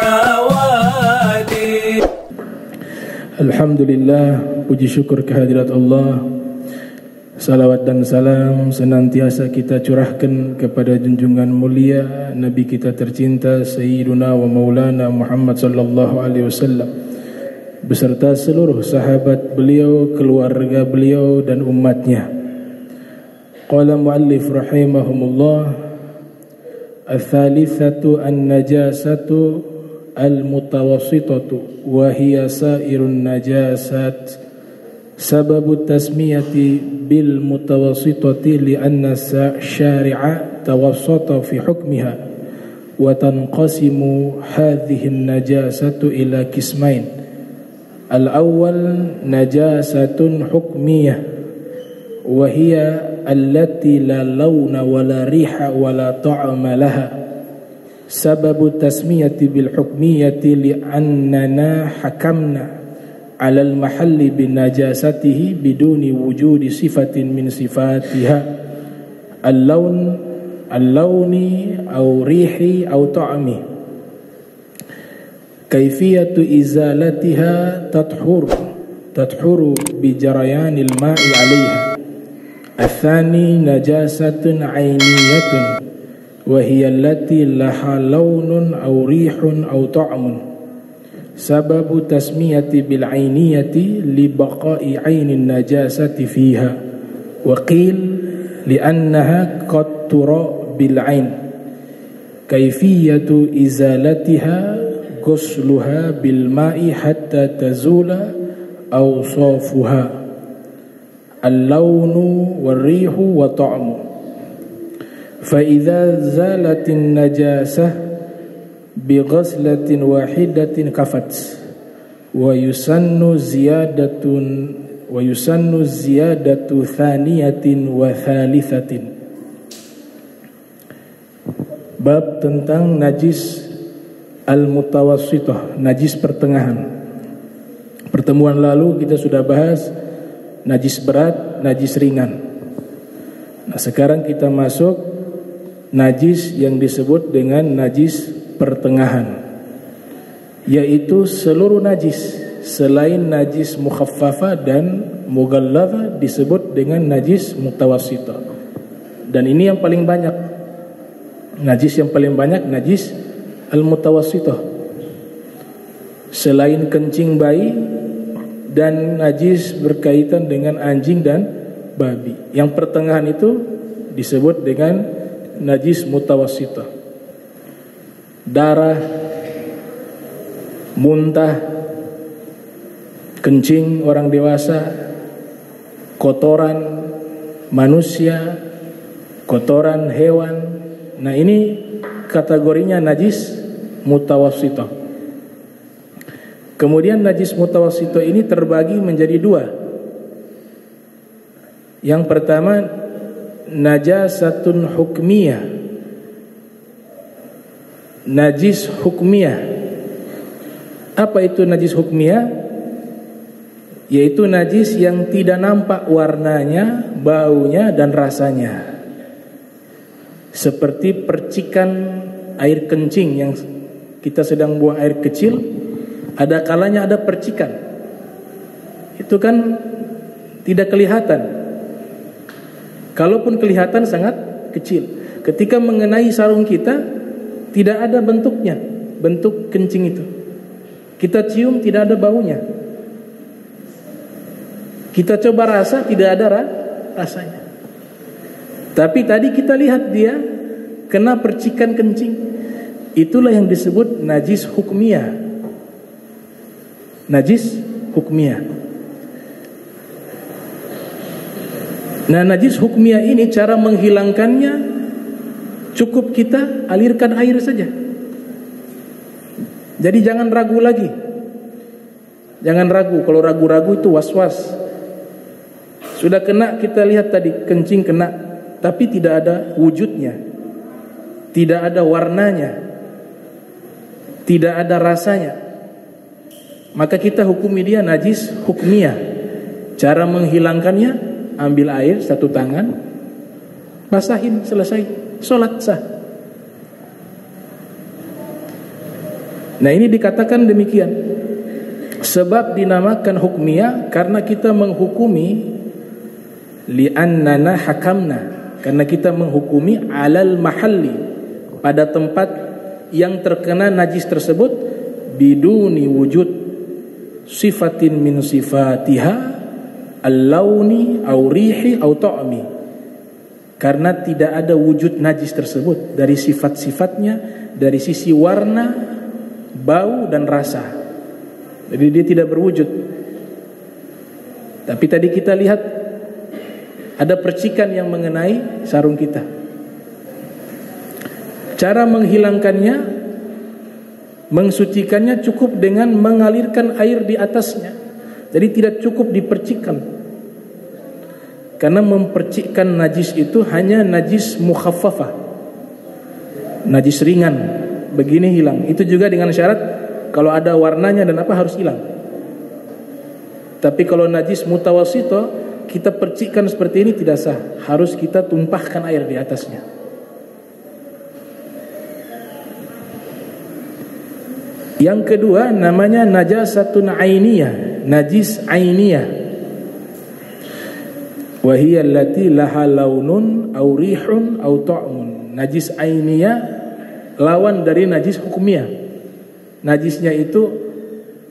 nawadi. Alhamdulillah, puji syukur kehadirat Allah. Salawat dan salam senantiasa kita curahkan kepada junjungan mulia Nabi kita tercinta Sayyiduna wa Maulana Muhammad sallallahu alaihi wasallam beserta seluruh sahabat beliau, keluarga beliau dan umatnya. Qala muallif rahimahumullah, al-thalithatu an-najasatu al-mutawassitatu wa hiya sairun najasat. Sababu tasmiyati bil mutawassitati li'anna syari'a tawassata fi hukmiha wa tanqasimu hadhihi an-najasatu ila qismain. Al-awwal najasatun hukmiyah wa hiya allati la lawna wa la riha wa la ta'ama laha. Sababu tasmiyati bil hukmiyati li'annana hakamna ala al-mahalli bin najasatihi biduni wujudi sifatin min sifatiha al-lawni au rihi au ta'ami. Kaifiyatu izalatiha tathuru bi jarayanil ma'i 'alayha. Athani najasatun 'ainiyatun wa hiya allati laha lawnun au rihun au ta'amun. Sababu tasmiyati bil ainiyati li baqa'i ainin najasati fiha wa qil li annaha qad tura bil ain. Kaifiyatu izalatiha ghusluha bil ma'i hatta tazula awsafuha al-lawnu wal rihu wa ta'mu. Fa idza zalatin najasah bi ghaslatin wahidatin kafat wa yusannu ziyadatu thaniyatin wa thalithatin. Bab tentang najis al-mutawassithah, najis pertengahan. Pertemuan lalu kita sudah bahas najis berat, najis ringan. Nah, sekarang kita masuk najis yang disebut dengan najis pertengahan, yaitu seluruh najis selain najis mukhaffafa dan mughalladha disebut dengan najis mutawassithah. Dan ini yang paling banyak, najis yang paling banyak najis al-mutawassithah, selain kencing bayi dan najis berkaitan dengan anjing dan babi. Yang pertengahan itu disebut dengan najis mutawassithah. Darah, muntah, kencing orang dewasa, kotoran manusia, kotoran hewan. Nah, ini kategorinya najis mutawassithah. Kemudian najis mutawassithah ini terbagi menjadi dua. Yang pertama najasatun hukmiyah, najis hukmiyah. Apa itu najis hukmiyah? Yaitu najis yang tidak nampak warnanya, baunya dan rasanya. Seperti percikan air kencing yang kita sedang buang air kecil, ada kalanya ada percikan. Itu kan tidak kelihatan. Kalaupun kelihatan sangat kecil. Ketika mengenai sarung kita, tidak ada bentuknya, bentuk kencing itu. Kita cium tidak ada baunya. Kita coba rasa tidak ada rasanya. Tapi tadi kita lihat dia kena percikan kencing. Itulah yang disebut najis hukmiyah. Najis hukmiyah. Nah, najis hukmiyah ini cara menghilangkannya cukup kita alirkan air saja. Jadi jangan ragu lagi. Jangan ragu. Kalau ragu-ragu itu was-was. Sudah kena, kita lihat tadi kencing kena, tapi tidak ada wujudnya, tidak ada warnanya, tidak ada rasanya, maka kita hukumi dia najis hukmiyah. Cara menghilangkannya, ambil air satu tangan, basahin, selesai, sholat sah. Nah, ini dikatakan demikian. Sebab dinamakan hukmiyah karena kita menghukumi, li'annana hakamna, karena kita menghukumi alal mahalli, pada tempat yang terkena najis tersebut, biduni wujud sifatin min sifatiha al-launi au rihi au ta'mi, karena tidak ada wujud najis tersebut dari sifat-sifatnya, dari sisi warna, bau dan rasa. Jadi dia tidak berwujud. Tapi tadi kita lihat ada percikan yang mengenai sarung kita. Cara menghilangkannya, mensucikannya cukup dengan mengalirkan air di atasnya. Jadi tidak cukup dipercikkan. Karena mempercikkan najis itu hanya najis mukhaffafah, najis ringan, begini hilang. Itu juga dengan syarat kalau ada warnanya dan apa harus hilang. Tapi kalau najis mutawasito, kita percikkan seperti ini tidak sah, harus kita tumpahkan air di atasnya. Yang kedua namanya najasatun ainiyah, najis ainiyah. Wa hiya allati laha launun aw rihun aw ta'mun. Najis ainiyah lawan dari najis hukumiyah. Najisnya itu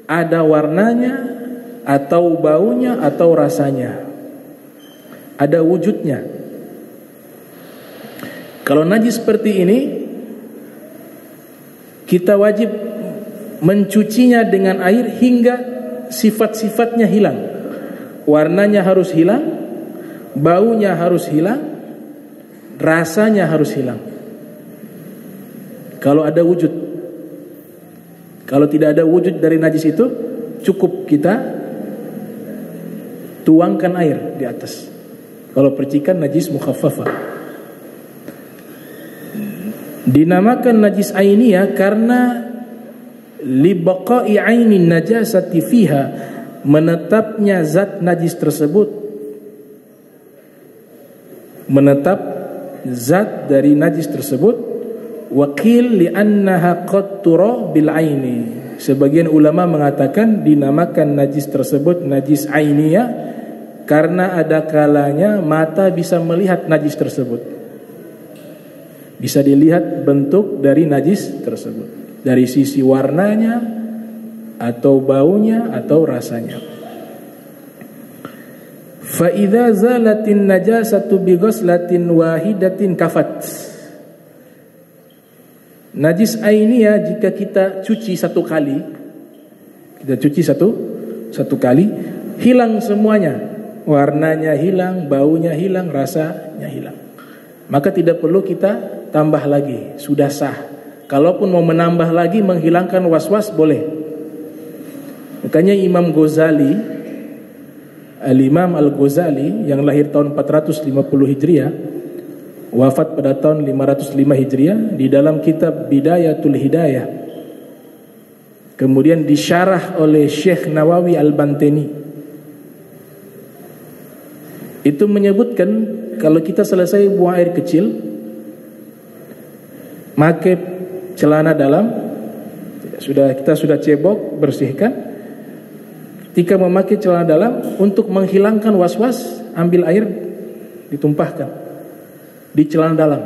ada warnanya atau baunya atau rasanya, ada wujudnya. Kalau najis seperti ini, kita wajib mencucinya dengan air hingga sifat-sifatnya hilang. Warnanya harus hilang, baunya harus hilang, rasanya harus hilang. Kalau ada wujud. Kalau tidak ada wujud dari najis itu, cukup kita tuangkan air di atas. Kalau percikan najis mukhaffafah. Dinamakan najis ainiyah karena libaqa'i ainin najasati fiha, menetapnya zat najis tersebut, menetap zat dari najis tersebut. Wakil li'annaha qad tura bil aini. Sebagian ulama mengatakan dinamakan najis tersebut najis ainiyah karena ada kalanya mata bisa melihat najis tersebut. Bisa dilihat bentuk dari najis tersebut, dari sisi warnanya atau baunya atau rasanya. Fa idza zalatin najasatu bi ghuslatin wahidatin kafat. Najis ainiyah jika kita cuci satu kali, kita cuci satu kali, hilang semuanya, warnanya hilang, baunya hilang, rasanya hilang. Maka tidak perlu kita tambah lagi, sudah sah. Kalaupun mau menambah lagi, menghilangkan was-was boleh. Makanya Imam Ghazali, Al-Imam Al-Ghazali yang lahir tahun 450 Hijriah, wafat pada tahun 505 Hijriah, di dalam kitab Bidayatul Hidayah, kemudian disyarah oleh Syekh Nawawi Al-Bantani, itu menyebutkan kalau kita selesai buang air kecil, pakai celana dalam, kita sudah cebok, bersihkan. Ketika memakai celana dalam, untuk menghilangkan was-was, ambil air, ditumpahkan di celana dalam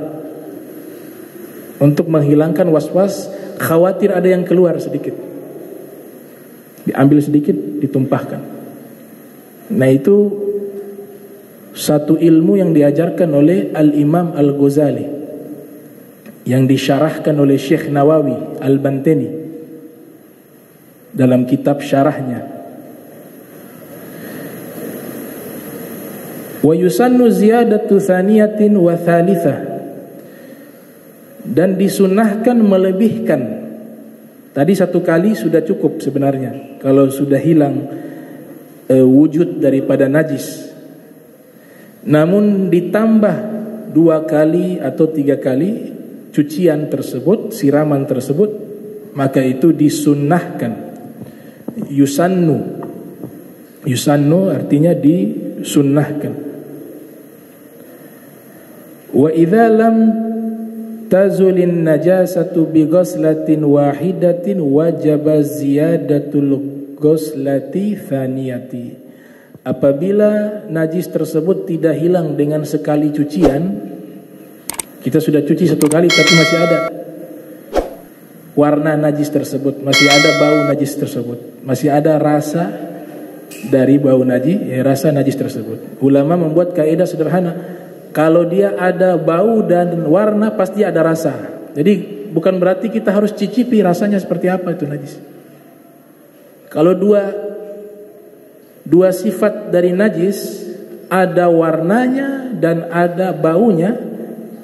untuk menghilangkan was-was, khawatir ada yang keluar sedikit, diambil sedikit, ditumpahkan. Nah, itu satu ilmu yang diajarkan oleh Al-Imam Al-Ghazali, yang disyarahkan oleh Syekh Nawawi Al-Bantani dalam kitab syarahnya. Wa yusannu ziyadatu thaniyatin wa thalithah, dan disunahkan melebihkan. Tadi satu kali sudah cukup sebenarnya kalau sudah hilang wujud daripada najis. Namun ditambah 2 kali atau 3 kali cucian tersebut, siraman tersebut, maka itu disunnahkan. Yusannu artinya disunnahkan. Wa idza lam tazulin najasatu bi ghuslatin wahidatin wajaba ziyadatul ghuslati thaniyati. Apabila najis tersebut tidak hilang dengan sekali cucian, kita sudah cuci satu kali tapi masih ada warna najis tersebut, masih ada bau najis tersebut, masih ada rasa dari bau najis, rasa najis tersebut. Ulama membuat kaidah sederhana, kalau dia ada bau dan warna pasti ada rasa. Jadi bukan berarti kita harus cicipi rasanya seperti apa itu najis. Kalau dua sifat dari najis, ada warnanya dan ada baunya,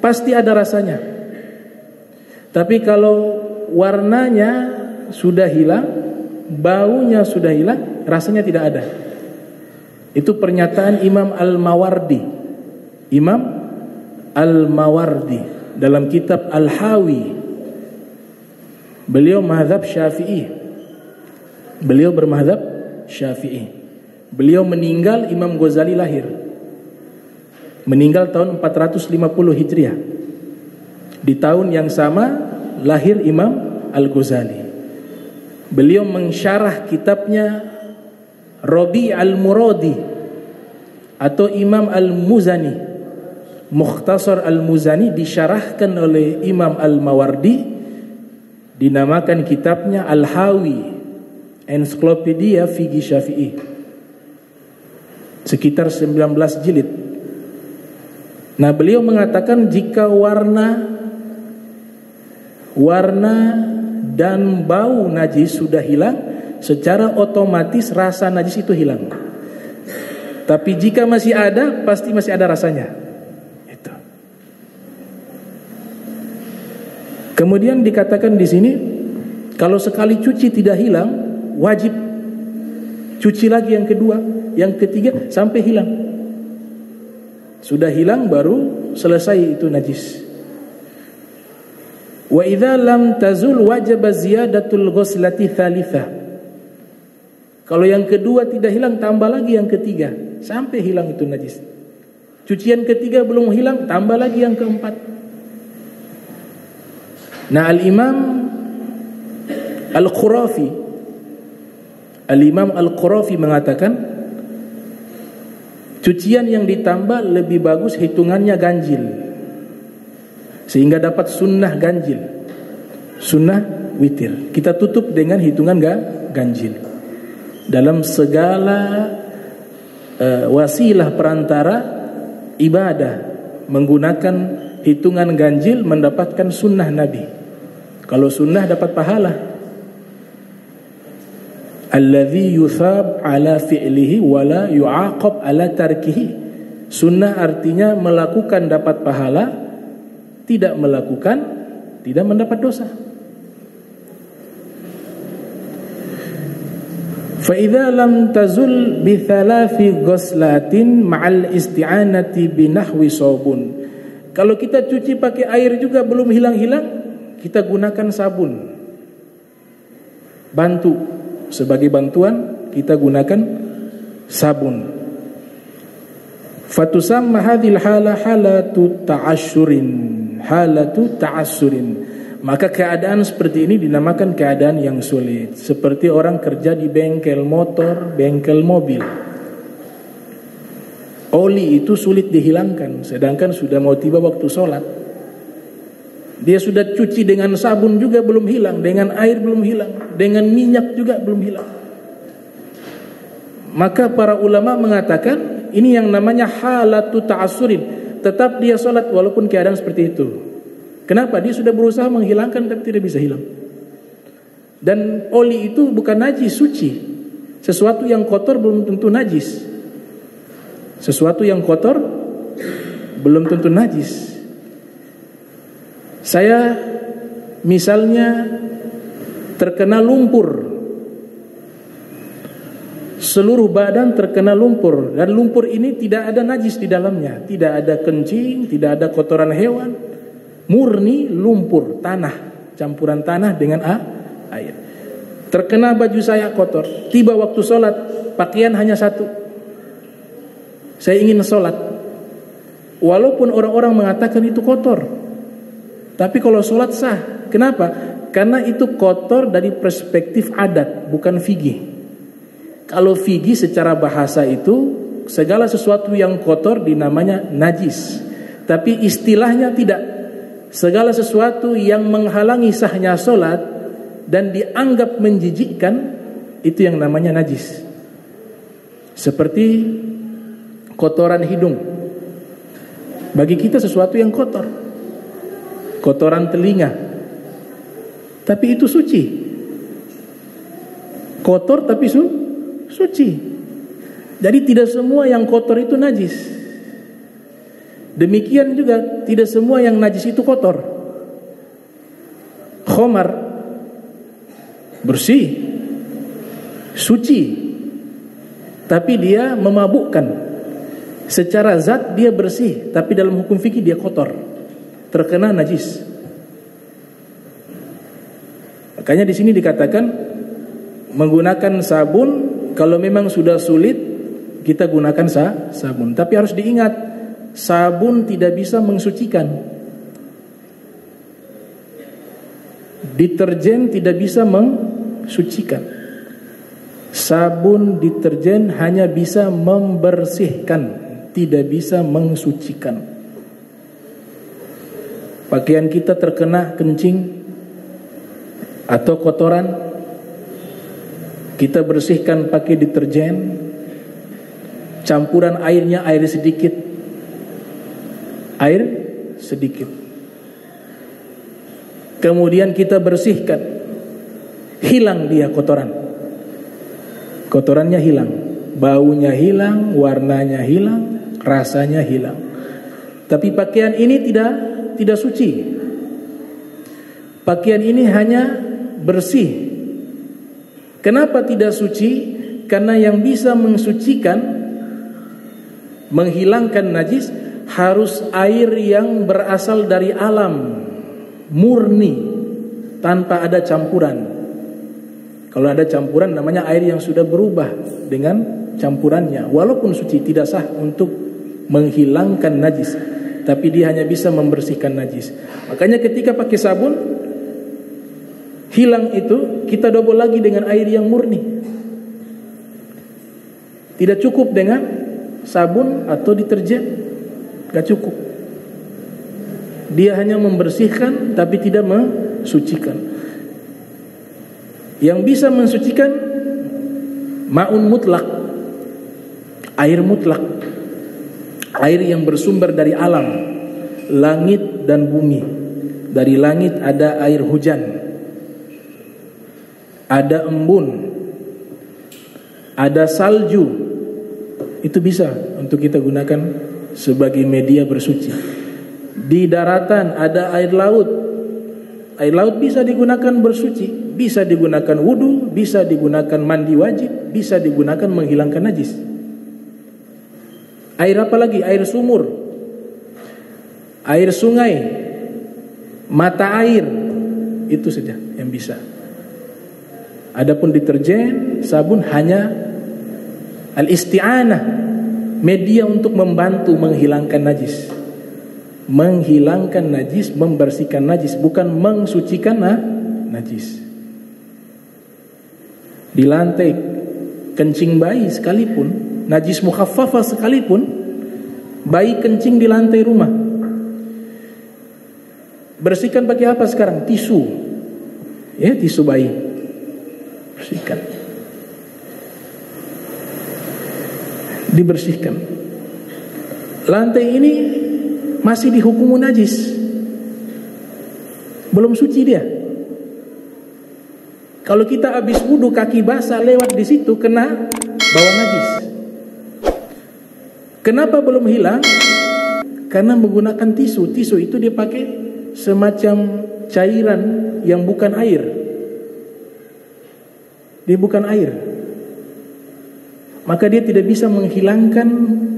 pasti ada rasanya. Tapi kalau warnanya sudah hilang, baunya sudah hilang, rasanya tidak ada. Itu pernyataan Imam Al-Mawardi. Imam Al-Mawardi dalam kitab Al-Hawi. Beliau mazhab Syafi'i. Beliau bermazhab Syafi'i. Beliau meninggal, Imam Ghazali lahir. Meninggal tahun 450 Hijriah. Di tahun yang sama lahir Imam Al-Ghazali. Beliau mensyarah kitabnya Rabi' Al-Muradi atau Imam Al-Muzani. Mukhtasar Al-Muzani disyarahkan oleh Imam Al-Mawardi, dinamakan kitabnya Al-Hawi, Ensiklopedia Fiqih Syafi'i. Sekitar 19 jilid. Nah, beliau mengatakan jika warna dan bau najis sudah hilang, secara otomatis rasa najis itu hilang. Tapi jika masih ada, pasti masih ada rasanya. Itu. Kemudian dikatakan di sini, kalau sekali cuci tidak hilang, wajib cuci lagi yang kedua, yang ketiga sampai hilang. Sudah hilang baru selesai itu najis. Wa idza lam tazul wajaba ziyadatul ghuslati tsalitsah. Kalau yang kedua tidak hilang, tambah lagi yang ketiga sampai hilang itu najis. Cucian ketiga belum hilang, tambah lagi yang keempat. Nah, Al-Imam Al-Qurafi mengatakan cucian yang ditambah lebih bagus hitungannya ganjil, sehingga dapat sunnah ganjil, sunnah witir. Kita tutup dengan hitungan ganjil dalam segala wasilah perantara ibadah. Menggunakan hitungan ganjil mendapatkan sunnah Nabi. Kalau sunnah dapat pahala. Alladzi yuthab ala fi'lihi wala yu'aqab ala tarkihi. Sunnah artinya melakukan dapat pahala, tidak melakukan tidak mendapat dosa. Fa idza lam tazul bi thalathi ghuslatin ma'al isti'anati bi nahwi sabun. Kalau kita cuci pakai air juga belum hilang-hilang, kita gunakan sabun. Sebagai bantuan kita gunakan sabun. Fatusamma hadhil hala halatu ta'assurin. Maka keadaan seperti ini dinamakan keadaan yang sulit. Seperti orang kerja di bengkel motor, bengkel mobil. Oli itu sulit dihilangkan, sedangkan sudah mau tiba waktu sholat. Dia sudah cuci dengan sabun juga belum hilang, dengan air belum hilang, dengan minyak juga belum hilang. Maka para ulama mengatakan ini yang namanya halatu ta'assurin. Tetap dia sholat walaupun keadaan seperti itu. Kenapa? Dia sudah berusaha menghilangkan tapi tidak bisa hilang. Dan oli itu bukan najis, suci. Sesuatu yang kotor belum tentu najis. Sesuatu yang kotor belum tentu najis. Saya misalnya terkena lumpur, seluruh badan terkena lumpur, dan lumpur ini tidak ada najis di dalamnya, tidak ada kencing, tidak ada kotoran hewan, murni lumpur, tanah, campuran tanah dengan air. Terkena baju saya kotor, tiba waktu sholat, pakaian hanya satu. Saya ingin sholat, walaupun orang-orang mengatakan itu kotor, Tapi kalau sholat sah. Kenapa? Karena itu kotor dari perspektif adat, bukan fikih. Kalau fikih secara bahasa itu segala sesuatu yang kotor dinamanya najis. Tapi istilahnya tidak. Segala sesuatu yang menghalangi sahnya sholat dan dianggap menjijikkan, itu yang namanya najis. Seperti kotoran hidung. Bagi kita sesuatu yang kotor. Kotoran telinga. Tapi itu suci. Kotor tapi suci. Jadi tidak semua yang kotor itu najis. Demikian juga tidak semua yang najis itu kotor. Khamar bersih, suci, tapi dia memabukkan. Secara zat dia bersih, tapi dalam hukum fikih dia kotor, terkena najis. Makanya di sini dikatakan menggunakan sabun, kalau memang sudah sulit kita gunakan sabun. Tapi harus diingat, sabun tidak bisa mensucikan. Deterjen tidak bisa mensucikan. Sabun deterjen hanya bisa membersihkan, tidak bisa mensucikan. Pakaian kita terkena kencing atau kotoran, kita bersihkan pakai deterjen, campuran airnya air sedikit, kemudian kita bersihkan, hilang dia kotorannya hilang, baunya hilang, warnanya hilang, rasanya hilang. Tapi pakaian ini tidak suci. Pakaian ini hanya bersih. Kenapa tidak suci? Karena yang bisa mensucikan, menghilangkan najis harus air yang berasal dari alam, murni, tanpa ada campuran. Kalau ada campuran namanya air yang sudah berubah dengan campurannya. Walaupun suci, tidak sah untuk menghilangkan najis, tapi dia hanya bisa membersihkan najis. Makanya ketika pakai sabun, hilang itu, kita double lagi dengan air yang murni. Tidak cukup dengan sabun atau deterjen, gak cukup. Dia hanya membersihkan tapi tidak mensucikan. Yang bisa mensucikan ma'un mutlak, air mutlak, air yang bersumber dari alam, langit dan bumi. Dari langit ada air hujan, ada embun, ada salju. Itu bisa untuk kita gunakan sebagai media bersuci. Di daratan ada air laut. Air laut bisa digunakan bersuci, bisa digunakan wudu, bisa digunakan mandi wajib, bisa digunakan menghilangkan najis. Air apa lagi? Air sumur, air sungai, mata air, itu saja yang bisa. Adapun deterjen, sabun hanya al-isti'anah, media untuk membantu menghilangkan najis. Menghilangkan najis, membersihkan najis, bukan mensucikan najis. Di lantai kencing bayi sekalipun, najis mukhaffafah sekalipun, bayi kencing di lantai rumah, bersihkan pakai apa sekarang? Tisu, ya, tisu bayi, bersihkan, dibersihkan. Lantai ini masih dihukum najis, belum suci dia. Kalau kita habis wudu kaki basah lewat di situ kena bawa najis. Kenapa belum hilang? Karena menggunakan tisu. Tisu itu dia pakai semacam cairan yang bukan air. Dia bukan air. Maka dia tidak bisa menghilangkan,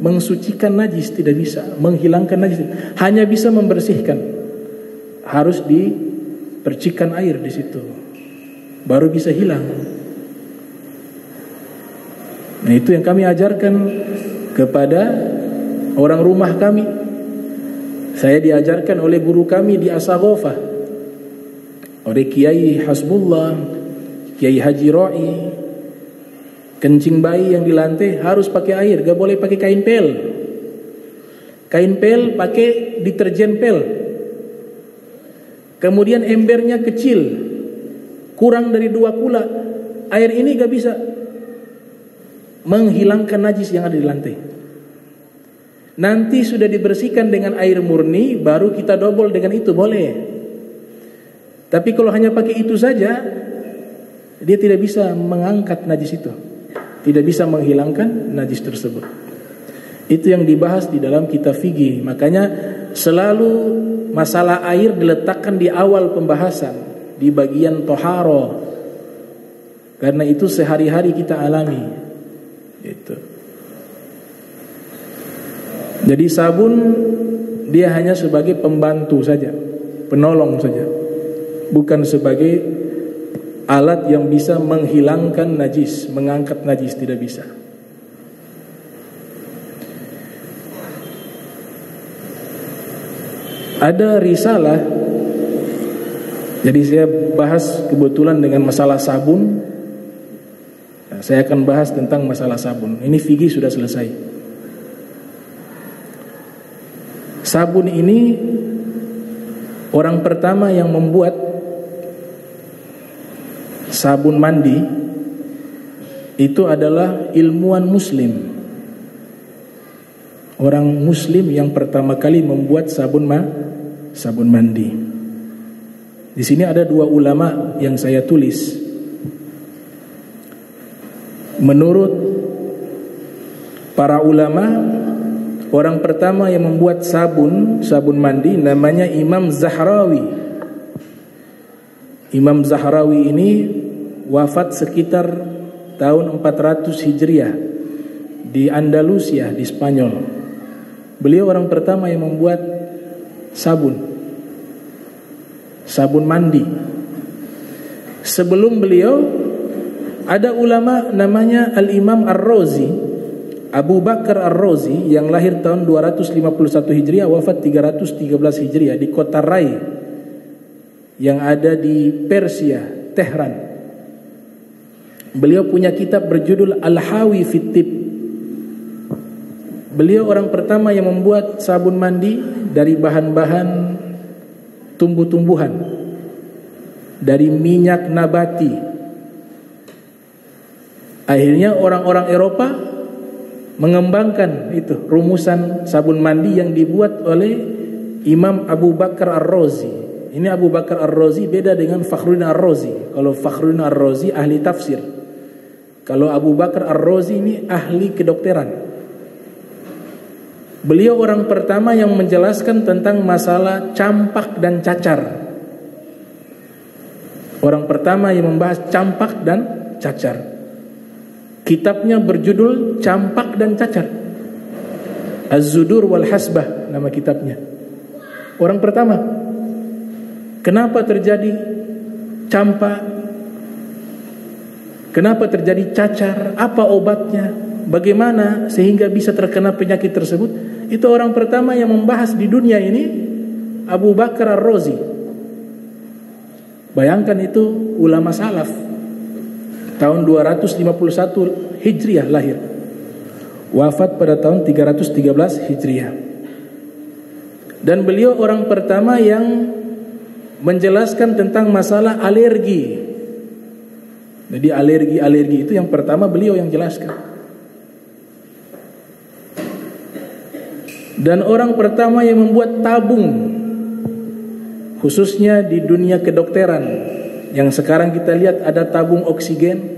mensucikan najis, tidak bisa menghilangkan najis, hanya bisa membersihkan. Harus dipercikkan air di situ, baru bisa hilang. Nah, itu yang kami ajarkan kepada orang rumah kami. Saya diajarkan oleh guru kami di Asaghofa, oleh Kiai Hasbullah, Kiai Haji Roi, kencing bayi yang di lantai harus pakai air, gak boleh pakai kain pel. Kain pel pakai deterjen pel. Kemudian embernya kecil, kurang dari 2 kula. Air ini gak bisa menghilangkan najis yang ada di lantai. Nanti sudah dibersihkan dengan air murni, baru kita dobol dengan itu, boleh. Tapi kalau hanya pakai itu saja, dia tidak bisa mengangkat najis itu, tidak bisa menghilangkan najis tersebut. Itu yang dibahas di dalam kitab fikih. Makanya selalu masalah air diletakkan di awal pembahasan, di bagian toharo, karena itu sehari-hari kita alami. Itu. Jadi sabun dia hanya sebagai pembantu saja, penolong saja, bukan sebagai alat yang bisa menghilangkan najis, mengangkat najis, tidak bisa. Ada risalah, jadi saya bahas kebetulan dengan masalah sabun. Saya akan bahas tentang masalah sabun. Ini fikih sudah selesai. Sabun ini orang pertama yang membuat sabun mandi itu adalah ilmuwan muslim. Orang muslim yang pertama kali membuat sabun mandi. Di sini ada 2 ulama yang saya tulis. Menurut para ulama, orang pertama yang membuat sabun mandi namanya Imam Zahrawi. Imam Zahrawi ini wafat sekitar tahun 400 Hijriah di Andalusia, di Spanyol. Beliau orang pertama yang membuat sabun mandi. Sebelum beliau ada ulama namanya Al-Imam Ar-Razi, Abu Bakar Ar-Razi, yang lahir tahun 251 Hijriah, wafat 313 Hijriah di kota Rai yang ada di Persia, Tehran. Beliau punya kitab berjudul Al-Hawi fit Tib. Beliau orang pertama yang membuat sabun mandi dari bahan-bahan tumbuh-tumbuhan, dari minyak nabati. Akhirnya orang-orang Eropa mengembangkan itu rumusan sabun mandi yang dibuat oleh Imam Abu Bakar Ar-Razi. Ini Abu Bakar Ar-Razi beda dengan Fakhruddin Ar-Razi. Kalau Fakhruddin Ar-Razi ahli tafsir, kalau Abu Bakar Ar-Razi ini ahli kedokteran. Beliau orang pertama yang menjelaskan tentang masalah campak dan cacar. Orang pertama yang membahas campak dan cacar. Kitabnya berjudul Campak dan Cacar, Az-Zudur wal Hasbah nama kitabnya. Orang pertama. Kenapa terjadi campak? Kenapa terjadi cacar? Apa obatnya? Bagaimana sehingga bisa terkena penyakit tersebut? Itu orang pertama yang membahas di dunia ini, Abu Bakar Ar-Razi. Bayangkan itu ulama salaf. Tahun 251 Hijriah lahir, wafat pada tahun 313 Hijriah. Dan beliau orang pertama yang menjelaskan tentang masalah alergi. Jadi alergi itu yang pertama beliau yang jelaskan. Dan orang pertama yang membuat tabung, khususnya di dunia kedokteran. Yang sekarang kita lihat ada tabung oksigen.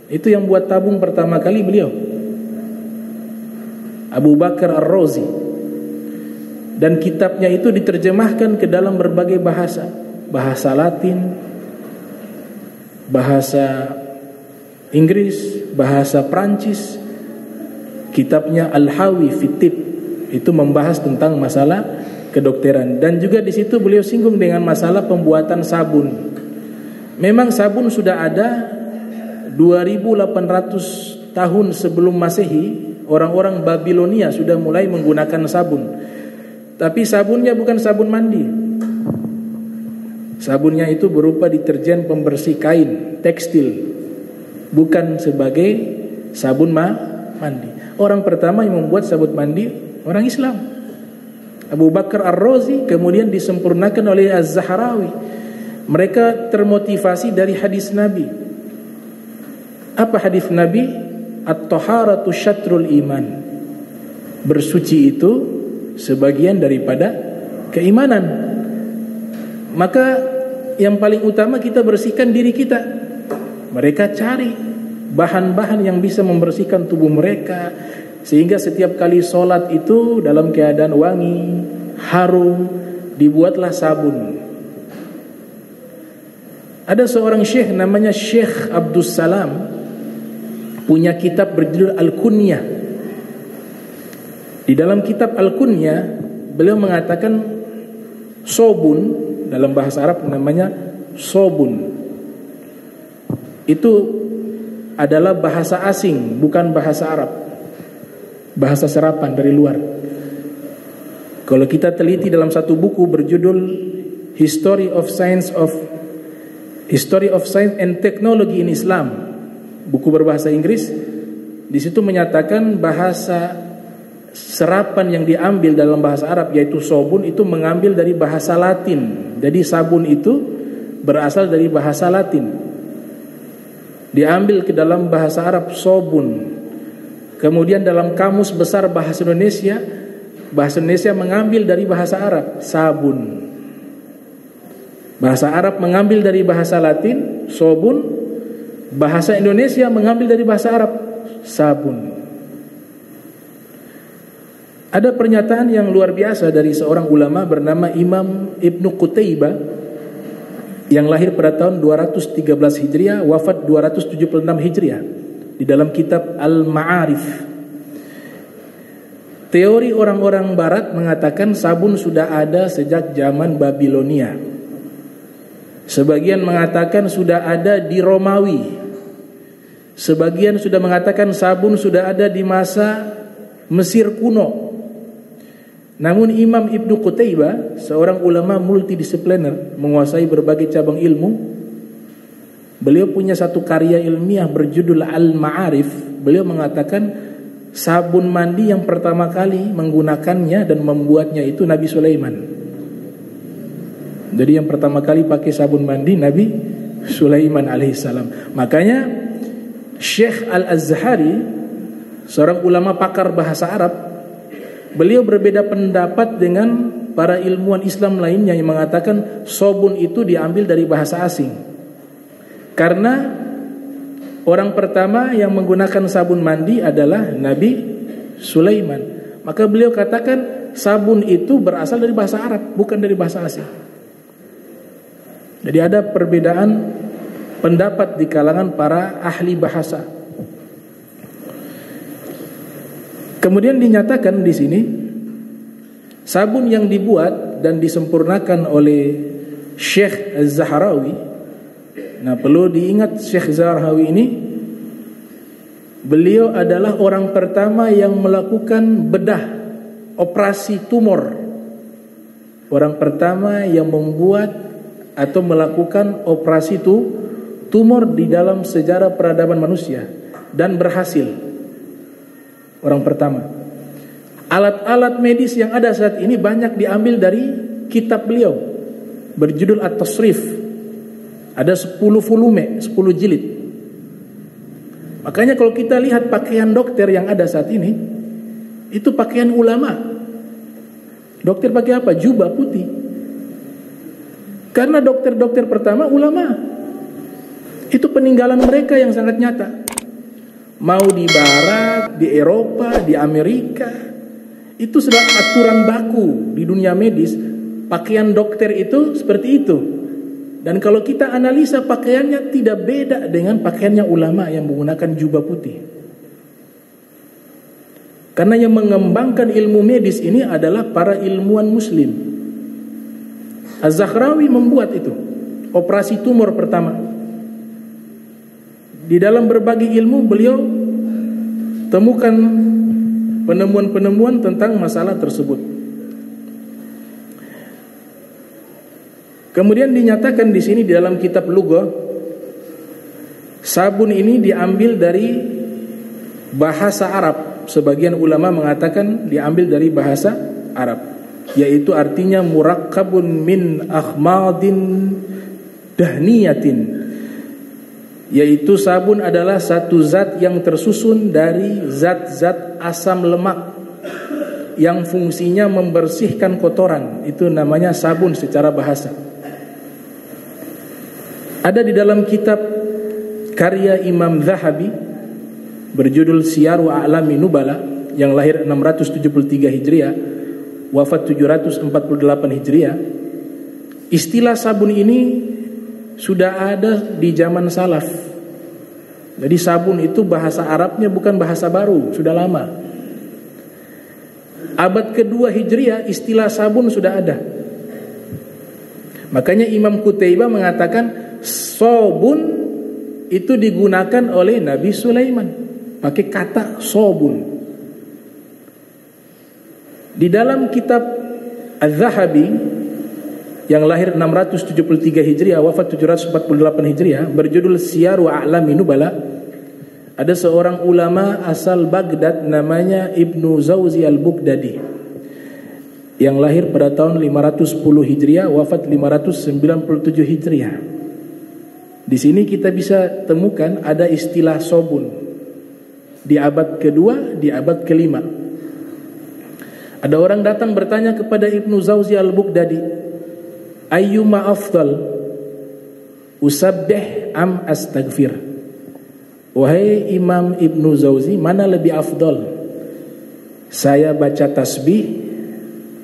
Itu yang buat tabung pertama kali beliau, Abu Bakar Ar-Razi. Dan kitabnya itu diterjemahkan ke dalam berbagai bahasa. Bahasa Latin, bahasa Inggris, bahasa Prancis. Kitabnya Al-Hawi fit Tib itu membahas tentang masalah kedokteran. Dan juga di situ beliau singgung dengan masalah pembuatan sabun. Memang sabun sudah ada 2800 tahun sebelum Masehi. Orang-orang Babilonia sudah mulai menggunakan sabun. Tapi sabunnya bukan sabun mandi. Sabunnya itu berupa deterjen pembersih kain, tekstil, bukan sebagai sabun mandi. Orang pertama yang membuat sabun mandi orang Islam, Abu Bakar Ar-Razi, kemudian disempurnakan oleh Az-Zahrawi. Mereka termotivasi dari hadis Nabi. Apa hadis Nabi? At-taharatu syatrul iman. Bersuci itu sebagian daripada keimanan. Maka yang paling utama kita bersihkan diri kita. Mereka cari bahan-bahan yang bisa membersihkan tubuh mereka, sehingga setiap kali sholat itu dalam keadaan wangi, harum, dibuatlah sabun. Ada seorang syekh namanya Syekh Abdus Salam, punya kitab berjudul Al-Kunyah. Di dalam kitab Al-Kunyah beliau mengatakan sobun, dalam bahasa Arab namanya sobun, itu adalah bahasa asing, bukan bahasa Arab, bahasa serapan dari luar. Kalau kita teliti dalam satu buku berjudul History of Science and Technology in Islam, buku berbahasa Inggris, di situ menyatakan bahasa serapan yang diambil dalam bahasa Arab, yaitu sobun, itu mengambil dari bahasa Latin. Jadi sabun itu berasal dari bahasa Latin, diambil ke dalam bahasa Arab sobun. Kemudian dalam kamus besar bahasa Indonesia mengambil dari bahasa Arab sabun. Bahasa Arab mengambil dari bahasa Latin sobun, bahasa Indonesia mengambil dari bahasa Arab sabun. Ada pernyataan yang luar biasa dari seorang ulama bernama Imam Ibnu Qutaibah, yang lahir pada tahun 213 Hijriah, wafat 276 Hijriah, di dalam kitab Al-Ma'arif. Teori orang-orang barat mengatakan sabun sudah ada sejak zaman Babilonia. Sebagian mengatakan sudah ada di Romawi. Sebagian sudah mengatakan sabun sudah ada di masa Mesir kuno. Namun Imam Ibnu Qutaibah, seorang ulama multidisipliner, menguasai berbagai cabang ilmu, beliau punya satu karya ilmiah berjudul Al-Ma'arif. Beliau mengatakan sabun mandi yang pertama kali menggunakannya dan membuatnya itu Nabi Sulaiman. Jadi yang pertama kali pakai sabun mandi Nabi Sulaiman alaihissalam. Makanya Syekh Al-Azhari, seorang ulama pakar bahasa Arab, beliau berbeda pendapat dengan para ilmuwan Islam lainnya yang mengatakan sabun itu diambil dari bahasa asing. Karena orang pertama yang menggunakan sabun mandi adalah Nabi Sulaiman. Maka beliau katakan sabun itu berasal dari bahasa Arab, bukan dari bahasa asing. Jadi ada perbedaan pendapat di kalangan para ahli bahasa. Kemudian dinyatakan di sini sabun yang dibuat dan disempurnakan oleh Syekh Az-Zahrawi. Nah, perlu diingat Syekh Az-Zahrawi ini, beliau adalah orang pertama yang melakukan bedah operasi tumor. Orang pertama yang membuat atau melakukan operasi tumor di dalam sejarah peradaban manusia, dan berhasil. Orang pertama. Alat-alat medis yang ada saat ini banyak diambil dari kitab beliau berjudul At-Tasrif. Ada 10 volume, 10 jilid. Makanya kalau kita lihat pakaian dokter yang ada saat ini, itu pakaian ulama. Dokter pakai apa? Jubah putih. Karena dokter-dokter pertama ulama. Itu peninggalan mereka yang sangat nyata. Mau di barat, di Eropa, di Amerika, itu sudah aturan baku di dunia medis. Pakaian dokter itu seperti itu. Dan kalau kita analisa pakaiannya tidak beda dengan pakaiannya ulama yang menggunakan jubah putih. Karena yang mengembangkan ilmu medis ini adalah para ilmuwan muslim. Az-Zahrawi membuat itu, operasi tumor pertama. Di dalam berbagai ilmu beliau temukan penemuan-penemuan tentang masalah tersebut. Kemudian dinyatakan di sini di dalam kitab Lughah, sabun ini diambil dari bahasa Arab. Sebagian ulama mengatakan diambil dari bahasa Arab, yaitu artinya murakkabun min akhmadin dahniyatin, yaitu sabun adalah satu zat yang tersusun dari zat-zat asam lemak yang fungsinya membersihkan kotoran. Itu namanya sabun secara bahasa. Ada di dalam kitab karya Imam Zahabi berjudul Syiaru A'lami Nubala, yang lahir 673 Hijriah, wafat 748 Hijriah. Istilah sabun ini sudah ada di zaman salaf. Jadi sabun itu bahasa Arabnya bukan bahasa baru, sudah lama. Abad kedua Hijriah istilah sabun sudah ada. Makanya Imam Qutaibah mengatakan sobun itu digunakan oleh Nabi Sulaiman, pakai kata sobun. Di dalam kitab Az-Zahabi yang lahir 673 Hijriah, wafat 748 Hijriah, berjudul Syiaru A'lami Nubala, ada seorang ulama asal Baghdad namanya Ibnu Zawzi al-Bughdadi, yang lahir pada tahun 510 Hijriah, wafat 597 Hijriah. Di sini kita bisa temukan ada istilah sobun di abad kedua, di abad kelima. Ada orang datang bertanya kepada Ibnu Zawzi al-Bughdadi, ayyuma afdal, usabbih am astaghfir? Wahai Imam Ibnu Zawzi, mana lebih afdal? Saya baca tasbih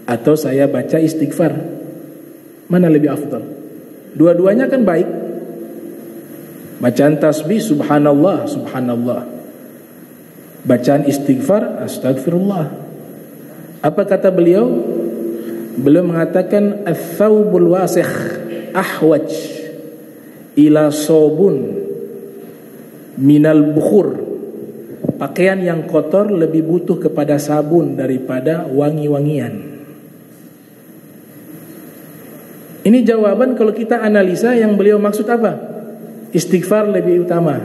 atau saya baca istighfar? Mana lebih afdal? Dua-duanya kan baik. Bacaan tasbih subhanallah, subhanallah. Bacaan istighfar astagfirullah. Apa kata beliau? Beliau mengatakan ats-tsaubul wasikh ahwaj ila sobun minal bukhur. Pakaian yang kotor lebih butuh kepada sabun daripada wangi-wangian. Ini jawaban kalau kita analisa yang beliau maksud apa? Istighfar lebih utama.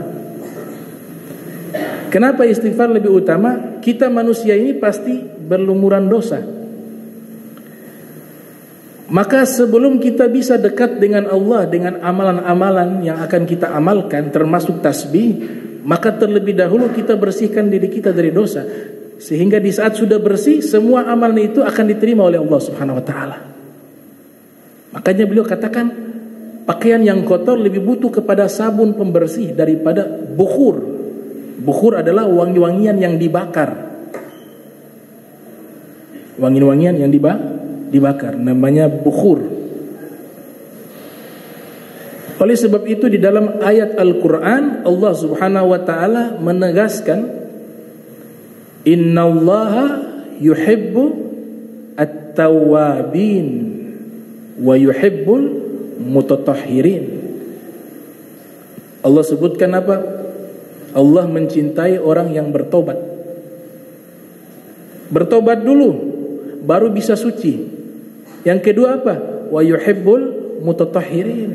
Kenapa istighfar lebih utama? Kita manusia ini pasti berlumuran dosa. Maka sebelum kita bisa dekat dengan Allah dengan amalan-amalan yang akan kita amalkan, termasuk tasbih, maka terlebih dahulu kita bersihkan diri kita dari dosa, sehingga di saat sudah bersih, semua amalan itu akan diterima oleh Allah Subhanahu wa taala. Makanya beliau katakan pakaian yang kotor lebih butuh kepada sabun pembersih daripada bukhur. Bukhur adalah wangi-wangian yang dibakar. Wangi-wangian yang dibakar namanya bukhur. Oleh sebab itu di dalam ayat Al-Qur'an Allah Subhanahu wa taala menegaskan innallaha yuhibbu at-tawwabin wa yuhibbul mutatahhirin. Allah sebutkan apa? Allah mencintai orang yang bertobat. Bertobat dulu baru bisa suci. Yang kedua apa? Wa yuhibbul mutatahhirin.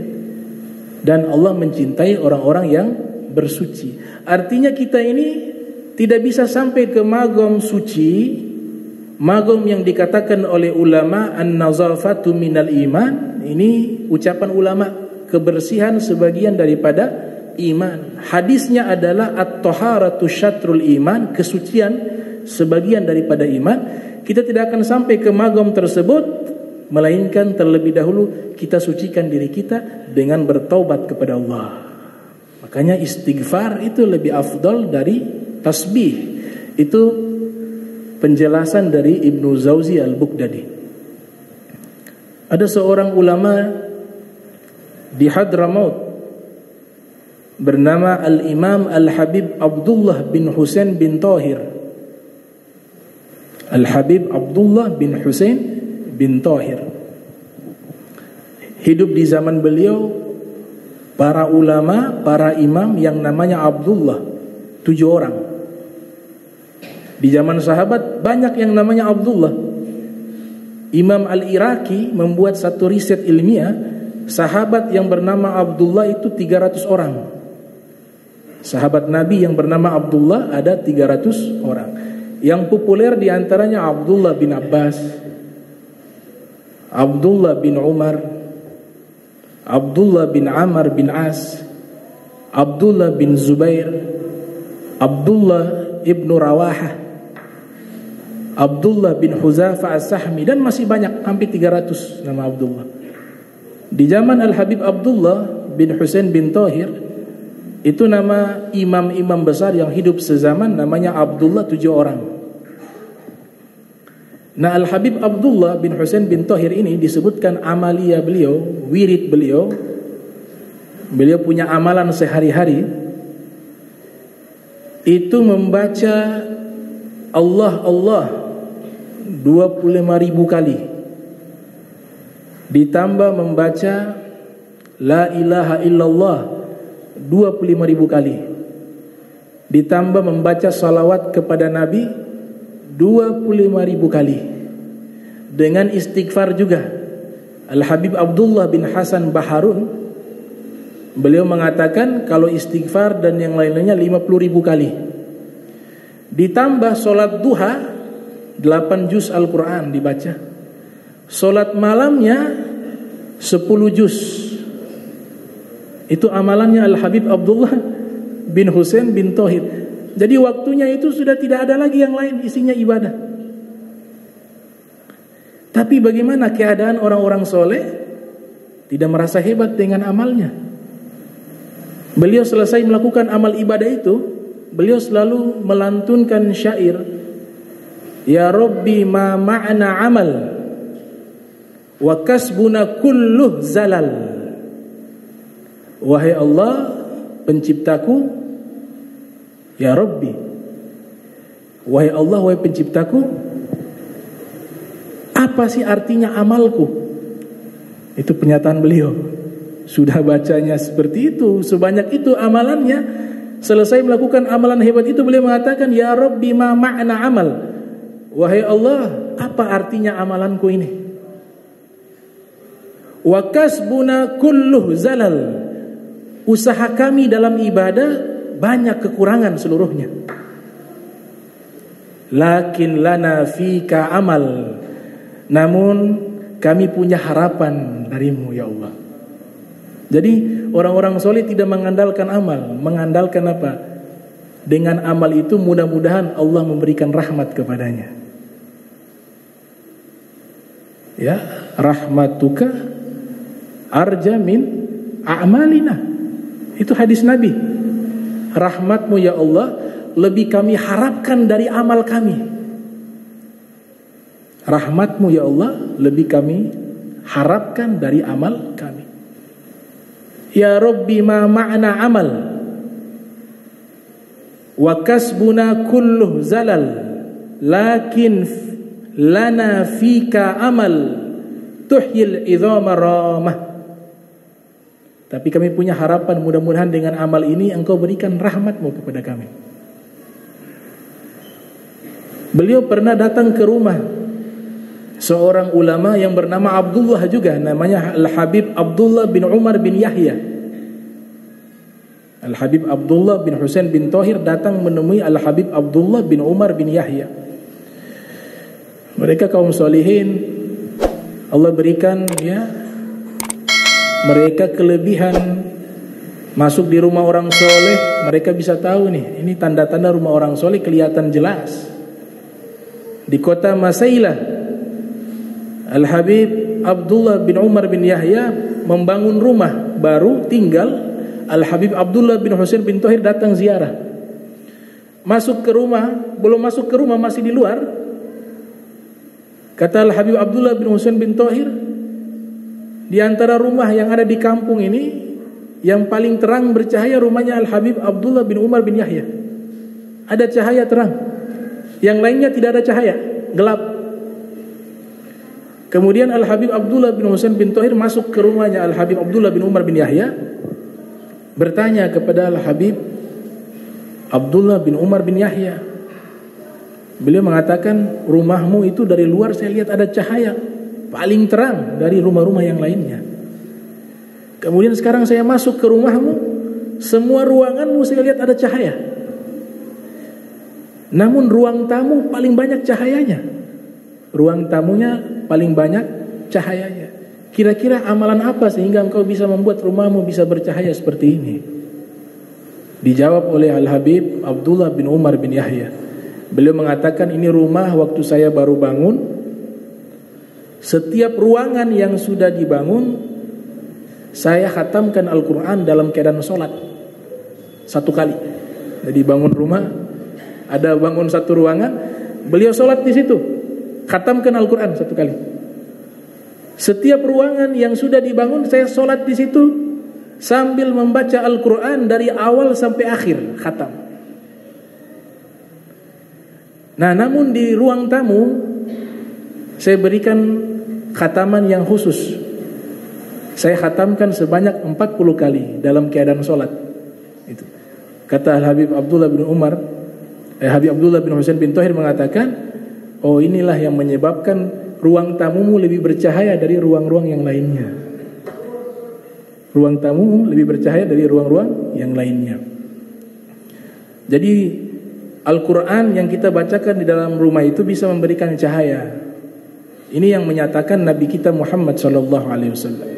Dan Allah mencintai orang-orang yang bersuci. Artinya kita ini tidak bisa sampai ke magom suci. Magom yang dikatakan oleh ulama an-nazafatu minal iman. Ini ucapan ulama, kebersihan sebagian daripada iman. Hadisnya adalah at-taharatu syatrul iman, kesucian sebagian daripada iman. Kita tidak akan sampai ke magom tersebut, melainkan terlebih dahulu kita sucikan diri kita dengan bertaubat kepada Allah. Makanya istighfar itu lebih afdal dari tasbih. Itu penjelasan dari Ibnu Zawzi al-Bughdadi. Ada seorang ulama di Hadramaut bernama Al-Imam Al-Habib Abdullah bin Husain bin Tahir. Al-Habib Abdullah bin Husain bin Tahir. Hidup di zaman beliau para ulama, para imam yang namanya Abdullah, 7 orang. Di zaman sahabat banyak yang namanya Abdullah. Imam Al-Iraqi membuat satu riset ilmiah sahabat yang bernama Abdullah itu 300 orang. Sahabat Nabi yang bernama Abdullah ada 300 orang. Yang populer diantaranya Abdullah bin Abbas, Abdullah bin Umar, Abdullah bin Amr bin As, Abdullah bin Zubair, Abdullah ibnu Rawahah, Abdullah bin Huzafah as-Sahmi, dan masih banyak, hampir 300 nama Abdullah. Di zaman Al-Habib Abdullah bin Husain bin Thahir, itu nama imam-imam besar yang hidup sezaman, namanya Abdullah 7 orang. Nah, Al-Habib Abdullah bin Husain bin Thahir ini disebutkan amalia beliau, wirid beliau. Beliau punya amalan sehari-hari itu membaca Allah Allah 25.000 kali, ditambah membaca La ilaha illallah 25.000 kali, ditambah membaca salawat kepada Nabi 25.000 kali, dengan istighfar juga. Al-Habib Abdullah bin Hasan Baharun, beliau mengatakan kalau istighfar dan yang lain-lainnya 50.000 kali, ditambah solat duha 8 juz Al-Quran dibaca, solat malamnya 10 juz. Itu amalannya Al-Habib Abdullah bin Husain bin Thahir. Jadi waktunya itu sudah tidak ada lagi yang lain, isinya ibadah. Tapi bagaimana keadaan orang-orang soleh? Tidak merasa hebat dengan amalnya. Beliau selesai melakukan amal ibadah itu, beliau selalu melantunkan syair, Ya Rabbi ma ma'na amal wa kasbuna kulluh zalal. Wahai Allah penciptaku, Ya Rabbi, wahai Allah, wahai penciptaku, apa sih artinya amalku? Itu pernyataan beliau. Sudah bacanya seperti itu, sebanyak itu amalannya, selesai melakukan amalan hebat itu, beliau mengatakan, Ya Rabbi ma ma'na amal. Wahai Allah, apa artinya amalanku ini? Wa kasbuna kulluh zalal. Usaha kami dalam ibadah banyak kekurangan seluruhnya. Lakin lana fika amal. Namun kami punya harapan darimu ya Allah. Jadi orang-orang soleh tidak mengandalkan amal, mengandalkan apa? Dengan amal itu mudah-mudahan Allah memberikan rahmat kepadanya. Ya, rahmatuka arja min a'malina. Itu hadis Nabi. Rahmatmu ya Allah lebih kami harapkan dari amal kami. Rahmatmu ya Allah lebih kami harapkan dari amal kami. Ya Rabbi ma ma'na amal wa kasbuna kulluh zalal lakin lana fika amal tuhyil idhama ramah. Tapi kami punya harapan, mudah-mudahan dengan amal ini engkau berikan rahmatmu kepada kami. Beliau pernah datang ke rumah seorang ulama yang bernama Abdullah juga, namanya Al-Habib Abdullah bin Umar bin Yahya. Al-Habib Abdullah bin Husain bin Thahir datang menemui Al-Habib Abdullah bin Umar bin Yahya. Mereka kaum solihin, Allah berikan ya mereka kelebihan masuk di rumah orang soleh. Mereka bisa tahu nih, ini tanda-tanda rumah orang soleh kelihatan jelas. Di kota Masailah, Al-Habib Abdullah bin Umar bin Yahya membangun rumah baru tinggal. Al-Habib Abdullah bin Husain bin Thahir datang ziarah. Masuk ke rumah, belum masuk ke rumah, masih di luar. Kata Al-Habib Abdullah bin Husain bin Thahir, di antara rumah yang ada di kampung ini, yang paling terang bercahaya rumahnya Al-Habib Abdullah bin Umar bin Yahya. Ada cahaya terang. Yang lainnya tidak ada cahaya, gelap. Kemudian Al-Habib Abdullah bin Husain bin Thahir masuk ke rumahnya Al-Habib Abdullah bin Umar bin Yahya, bertanya kepada Al-Habib Abdullah bin Umar bin Yahya. Beliau mengatakan, rumahmu itu dari luar saya lihat ada cahaya paling terang dari rumah-rumah yang lainnya. Kemudian sekarang saya masuk ke rumahmu, semua ruanganmu saya lihat ada cahaya. Namun ruang tamu paling banyak cahayanya. Ruang tamunya paling banyak cahayanya. Kira-kira amalan apa sehingga engkau bisa membuat rumahmu bisa bercahaya seperti ini? Dijawab oleh Al-Habib Abdullah bin Umar bin Yahya. Beliau mengatakan, ini rumah waktu saya baru bangun, setiap ruangan yang sudah dibangun saya khatamkan Al-Quran dalam keadaan sholat 1 kali. Jadi bangun rumah, ada bangun satu ruangan, beliau sholat di situ, khatamkan Al-Quran 1 kali. Setiap ruangan yang sudah dibangun saya sholat di situ sambil membaca Al-Quran dari awal sampai akhir, khatam. Nah, namun di ruang tamu saya berikan khataman yang khusus. Saya khatamkan sebanyak 40 kali dalam keadaan sholat. Itu. Kata Habib Abdullah bin Umar, Habib Abdullah bin Husain bin Thohir mengatakan, oh inilah yang menyebabkan ruang tamumu lebih bercahaya dari ruang-ruang yang lainnya. Ruang tamumu lebih bercahaya dari ruang-ruang yang lainnya. Jadi Al-Quran yang kita bacakan di dalam rumah itu bisa memberikan cahaya. Ini yang menyatakan Nabi kita Muhammad SAW.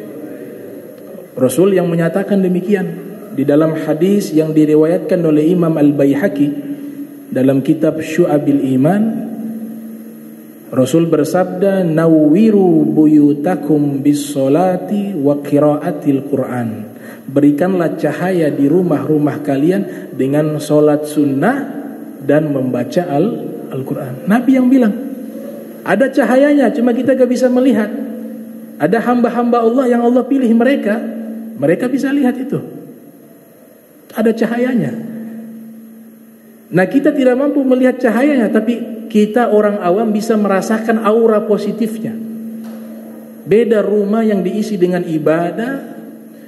Rasul yang menyatakan demikian di dalam hadis yang diriwayatkan oleh Imam Al-Baihaqi dalam kitab Syu'abil Iman. Rasul bersabda, nawwiru buyutakum bis-sholati wa qiraatil Qur'an. Berikanlah cahaya di rumah-rumah kalian dengan sholat sunnah dan membaca Al-Quran. Nabi yang bilang, ada cahayanya, cuma kita gak bisa melihat. Ada hamba-hamba Allah yang Allah pilih mereka bisa lihat itu. Ada cahayanya. Nah, kita tidak mampu melihat cahayanya, tapi kita orang awam bisa merasakan aura positifnya. Beda rumah yang diisi dengan ibadah,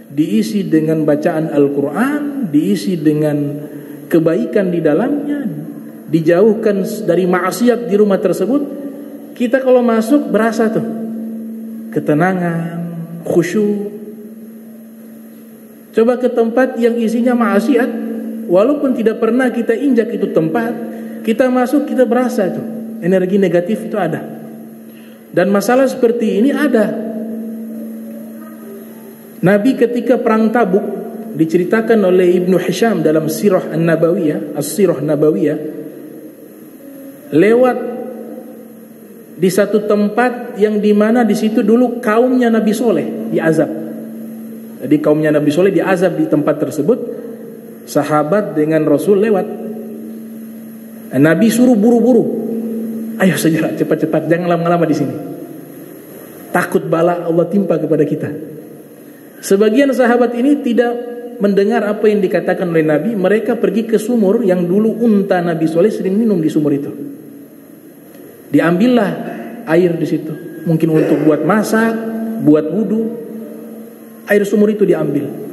diisi dengan bacaan Al-Quran, diisi dengan kebaikan di dalamnya, dijauhkan dari maksiat di rumah tersebut. Kita kalau masuk berasa tuh ketenangan, khusyuk. Coba ke tempat yang isinya maksiat, walaupun tidak pernah kita injak itu tempat, kita masuk kita berasa tuh energi negatif itu ada. Dan masalah seperti ini ada. Nabi ketika perang Tabuk diceritakan oleh Ibnu Hisham dalam Sirah An-Nabawiyah, As-Sirah Nabawiyah, lewat di satu tempat yang dimana di situ dulu kaumnya Nabi Soleh diazab. Jadi kaumnya Nabi Soleh diazab di tempat tersebut. Sahabat dengan Rasul lewat. Nabi suruh buru-buru, ayo segera cepat-cepat, jangan lama-lama di sini. Takut bala Allah timpa kepada kita. Sebagian sahabat ini tidak mendengar apa yang dikatakan oleh Nabi. Mereka pergi ke sumur yang dulu unta Nabi Soleh sering minum di sumur itu. Diambillah air di situ, mungkin untuk buat masak, buat wudu. Air sumur itu diambil.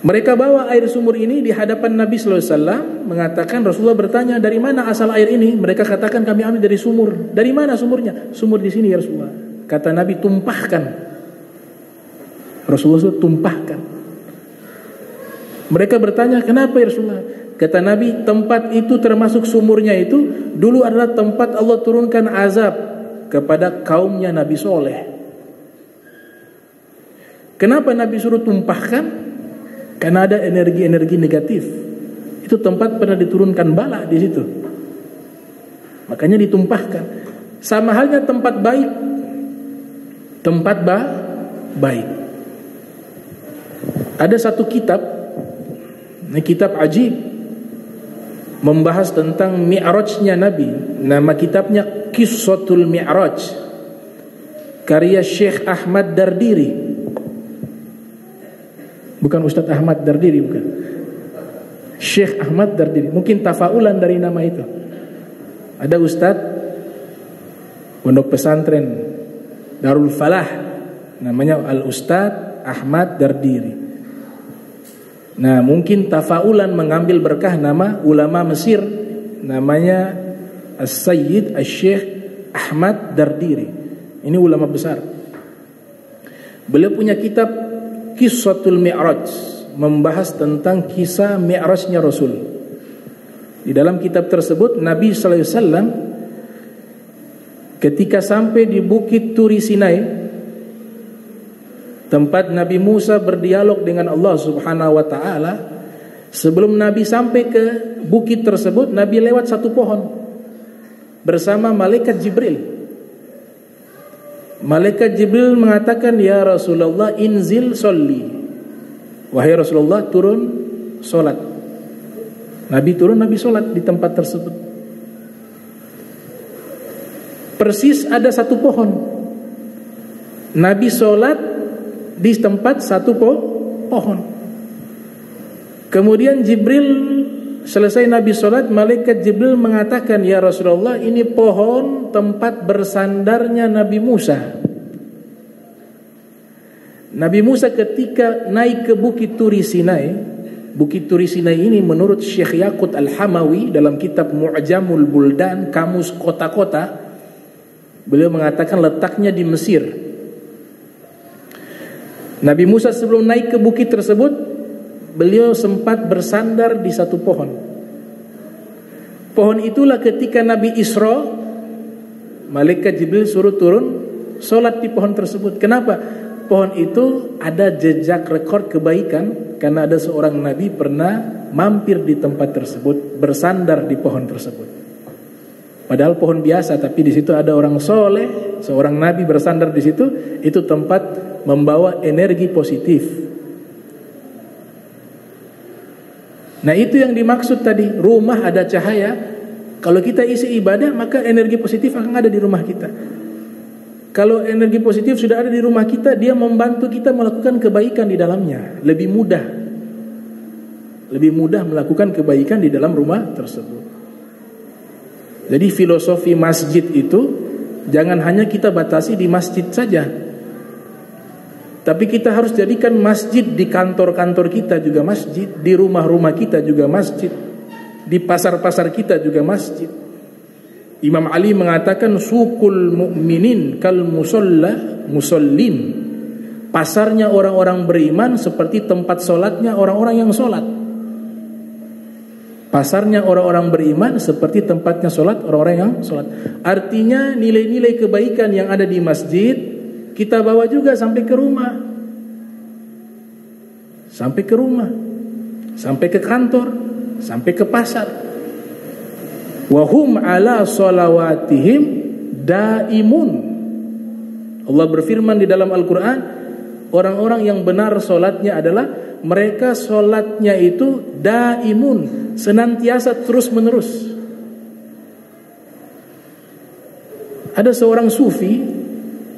Mereka bawa air sumur ini di hadapan Nabi sallallahu alaihi wasallam, mengatakan, Rasulullah bertanya, dari mana asal air ini? Mereka katakan, kami ambil dari sumur. Dari mana sumurnya? Sumur di sini ya Rasulullah. Kata Nabi, tumpahkan. Rasulullah tumpahkan. Mereka bertanya, kenapa ya Rasulullah? Kata Nabi, tempat itu termasuk sumurnya itu dulu adalah tempat Allah turunkan azab kepada kaumnya Nabi Soleh. Kenapa Nabi suruh tumpahkan? Karena ada energi-energi negatif. Itu tempat pernah diturunkan bala di situ. Makanya ditumpahkan. Sama halnya tempat baik. Tempat baik. Ada satu kitab, ini kitab ajib, membahas tentang Mi'rajnya Nabi. Nama kitabnya Qissatul Mi'raj, karya Syekh Ahmad Dardiri. Bukan Ustadz Ahmad Dardiri, bukan. Syekh Ahmad Dardiri. Mungkin tafaulan dari nama itu. Ada Ustadz pondok pesantren Darul Falah, namanya Al-Ustadz Ahmad Dardiri. Nah, mungkin tafaulan mengambil berkah nama ulama Mesir, namanya As-Sayyid As-Syekh Ahmad Dardiri. Ini ulama besar. Beliau punya kitab Qissatul Mi'raj, membahas tentang kisah Mi'rajnya Rasul. Di dalam kitab tersebut Nabi sallallahu alaihi wasallam ketika sampai di Bukit Turi Sinai, tempat Nabi Musa berdialog dengan Allah Subhanahu wa taala, sebelum Nabi sampai ke bukit tersebut, Nabi lewat satu pohon bersama malaikat Jibril. Malaikat Jibril mengatakan, "Ya Rasulullah, inzil sholli." Wahai Rasulullah, turun solat. Nabi turun, Nabi solat di tempat tersebut. Persis ada satu pohon. Nabi solat di tempat satu pohon. Kemudian Jibril, selesai Nabi solat, malaikat Jibril mengatakan, "Ya Rasulullah, ini pohon tempat bersandarnya Nabi Musa." Nabi Musa ketika naik ke Bukit Turi Sinai, Bukit Turi Sinai ini menurut Syekh Yaqut Al-Hamawi dalam kitab Mu'jamul Buldan, kamus kota-kota, beliau mengatakan letaknya di Mesir. Nabi Musa sebelum naik ke bukit tersebut, beliau sempat bersandar di satu pohon. Pohon itulah ketika Nabi Isra, malaikat Jibril suruh turun solat di pohon tersebut. Kenapa? Pohon itu ada jejak rekor kebaikan, karena ada seorang Nabi pernah mampir di tempat tersebut, bersandar di pohon tersebut. Padahal pohon biasa, tapi di situ ada orang soleh, seorang Nabi bersandar di situ. Itu tempat membawa energi positif. Nah, itu yang dimaksud tadi, rumah ada cahaya. Kalau kita isi ibadah, maka energi positif akan ada di rumah kita. Kalau energi positif sudah ada di rumah kita, dia membantu kita melakukan kebaikan di dalamnya. Lebih mudah melakukan kebaikan di dalam rumah tersebut. Jadi filosofi masjid itu jangan hanya kita batasi di masjid saja, tapi kita harus jadikan masjid di kantor-kantor kita juga masjid, di rumah-rumah kita juga masjid, di pasar-pasar kita juga masjid. Imam Ali mengatakan, "Suqul mu'minin kal musallin." Pasarnya orang-orang beriman seperti tempat solatnya orang-orang yang solat. Pasarnya orang-orang beriman seperti tempatnya solat orang-orang yang solat. Artinya nilai-nilai kebaikan yang ada di masjid kita bawa juga sampai ke rumah, sampai ke rumah, sampai ke kantor, sampai ke pasar. Wahum ala salawatihim daimun. Allah berfirman di dalam Al-Quran, orang-orang yang benar solatnya adalah mereka solatnya itu daimun, senantiasa terus menerus. Ada seorang sufi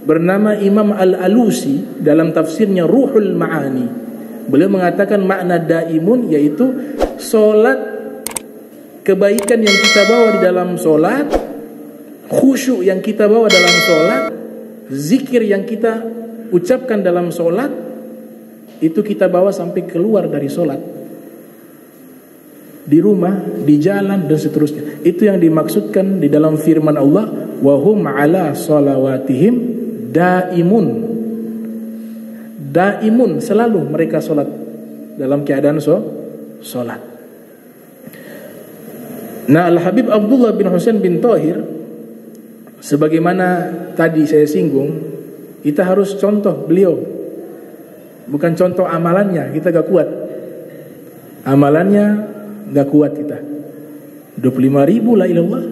bernama Imam Al-Alusi dalam tafsirnya Ruhul Ma'ani. Beliau mengatakan makna daimun yaitu solat, kebaikan yang kita bawa di dalam solat, khusyuk yang kita bawa dalam solat, zikir yang kita ucapkan dalam solat, itu kita bawa sampai keluar dari solat, di rumah, di jalan, dan seterusnya. Itu yang dimaksudkan di dalam firman Allah, wahum ala salawatihim daimun. Daimun, selalu mereka solat, dalam keadaan solat. Nah, Al-Habib Abdullah bin Husain bin Thahir, sebagaimana tadi saya singgung, kita harus contoh beliau, bukan contoh amalannya. Kita gak kuat, amalannya gak kuat kita. 25.000 la ilallah,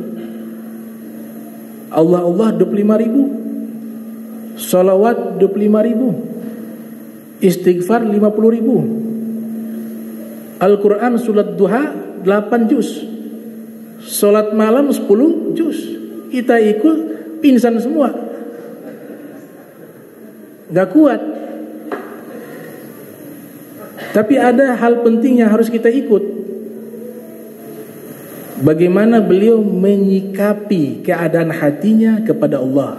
Allah 25.000, salawat 25.000, istighfar 50.000, Al-Quran surat duha 8 juz, solat malam 10 juz. Kita ikut pingsan semua, gak kuat. Tapi ada hal penting yang harus kita ikut. Bagaimana beliau menyikapi keadaan hatinya kepada Allah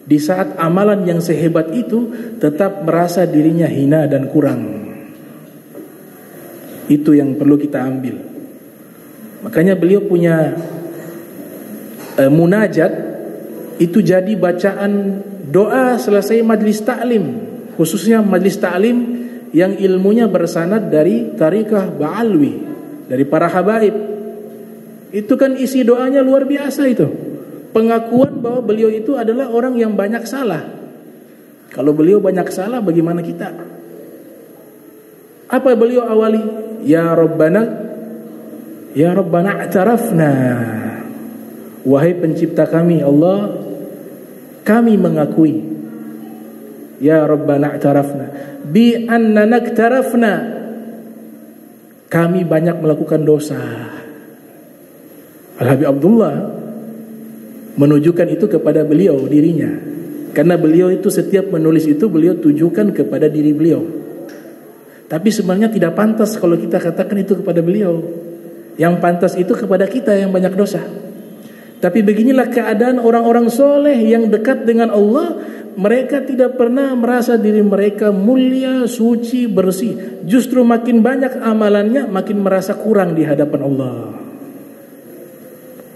di saat amalan yang sehebat itu tetap merasa dirinya hina dan kurang. Itu yang perlu kita ambil. Makanya beliau punya munajat itu jadi bacaan doa selesai majlis ta'lim, khususnya majlis ta'lim yang ilmunya bersanad dari tarikah Ba'alwi, dari para habaib. Itu kan isi doanya luar biasa itu. Pengakuan bahwa beliau itu adalah orang yang banyak salah. Kalau beliau banyak salah, bagaimana kita? Apa beliau awali? Ya Rabbana a'tarafna. Wahai pencipta kami Allah, kami mengakui. Ya Rabbana a'tarafna bi annana iktarafna. Kami banyak melakukan dosa. Al-Habib Abdullah menunjukkan itu kepada beliau dirinya. Karena beliau itu setiap menulis itu beliau tujukan kepada diri beliau. Tapi sebenarnya tidak pantas kalau kita katakan itu kepada beliau. Yang pantas itu kepada kita yang banyak dosa. Tapi beginilah keadaan orang-orang soleh yang dekat dengan Allah. Mereka tidak pernah merasa diri mereka mulia, suci, bersih. Justru makin banyak amalannya, makin merasa kurang di hadapan Allah.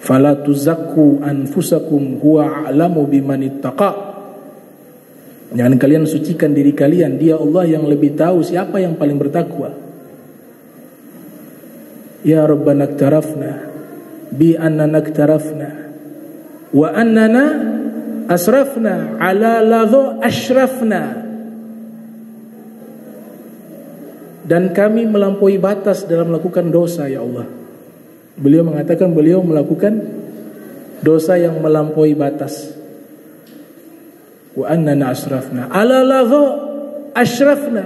Fala tuzakku anfusakum huwa a'lamu bimanittaqa. Jangan kalian sucikan diri kalian, Dia Allah yang lebih tahu siapa yang paling bertakwa. Ya Rabbana iktarafna bi annana iktarafna wa annana asrafna ala ladho ashrafna. Dan kami melampaui batas dalam melakukan dosa, ya Allah. Beliau mengatakan beliau melakukan dosa yang melampaui batas. Wa annana asrafna ala ladho ashrafna.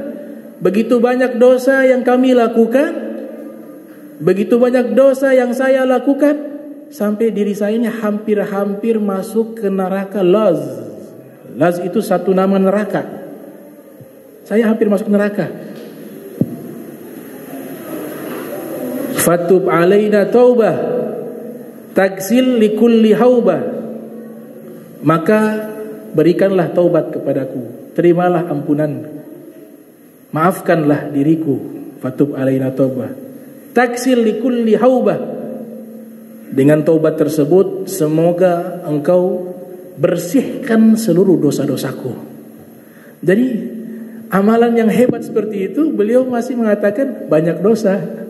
Begitu banyak dosa yang kami lakukan, begitu banyak dosa yang saya lakukan, sampai diri saya ini hampir-hampir masuk ke neraka Laz. Laz itu satu nama neraka. Saya hampir masuk neraka. Fatub alaina taubah taksil likulli haubah. Maka berikanlah taubat kepadaku, terimalah ampunan, maafkanlah diriku. Fatub alaina taubah taksil likulli haubah. Dengan taubat tersebut semoga engkau bersihkan seluruh dosa-dosaku. Jadi amalan yang hebat seperti itu, beliau masih mengatakan banyak dosa.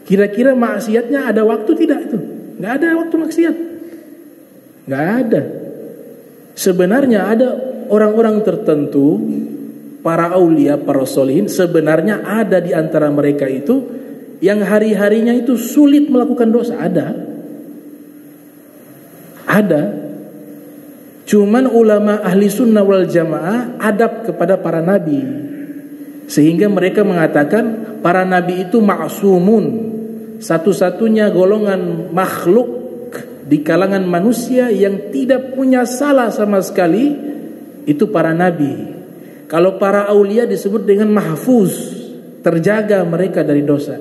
Kira-kira maksiatnya ada waktu tidak itu? Nggak ada waktu maksiat, nggak ada. Sebenarnya ada orang-orang tertentu, para aulia, para solihin, sebenarnya ada di antara mereka itu yang hari-harinya itu sulit melakukan dosa. Ada. Cuman ulama ahli sunnah wal jamaah adab kepada para nabi, sehingga mereka mengatakan para nabi itu ma'sumun, satu-satunya golongan makhluk di kalangan manusia yang tidak punya salah sama sekali, itu para nabi. Kalau para aulia disebut dengan mahfuz, terjaga mereka dari dosa.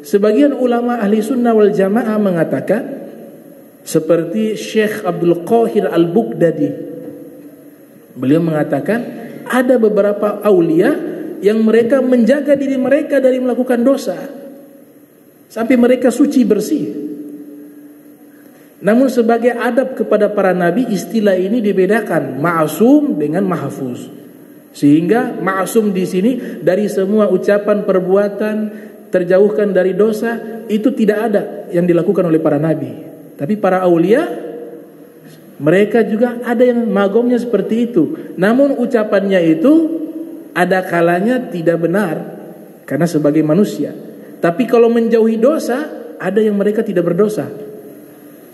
Sebagian ulama ahli sunnah wal jamaah mengatakan, seperti Syekh Abdul Qahir Al-Bughdadi, beliau mengatakan ada beberapa aulia yang mereka menjaga diri mereka dari melakukan dosa sampai mereka suci bersih. Namun sebagai adab kepada para nabi, istilah ini dibedakan ma'asum dengan mahfuz. Sehingga ma'asum di sini dari semua ucapan perbuatan, terjauhkan dari dosa, itu tidak ada yang dilakukan oleh para nabi. Tapi para aulia, mereka juga ada yang magomnya seperti itu. Namun ucapannya itu ada kalanya tidak benar karena sebagai manusia. Tapi kalau menjauhi dosa, ada yang mereka tidak berdosa.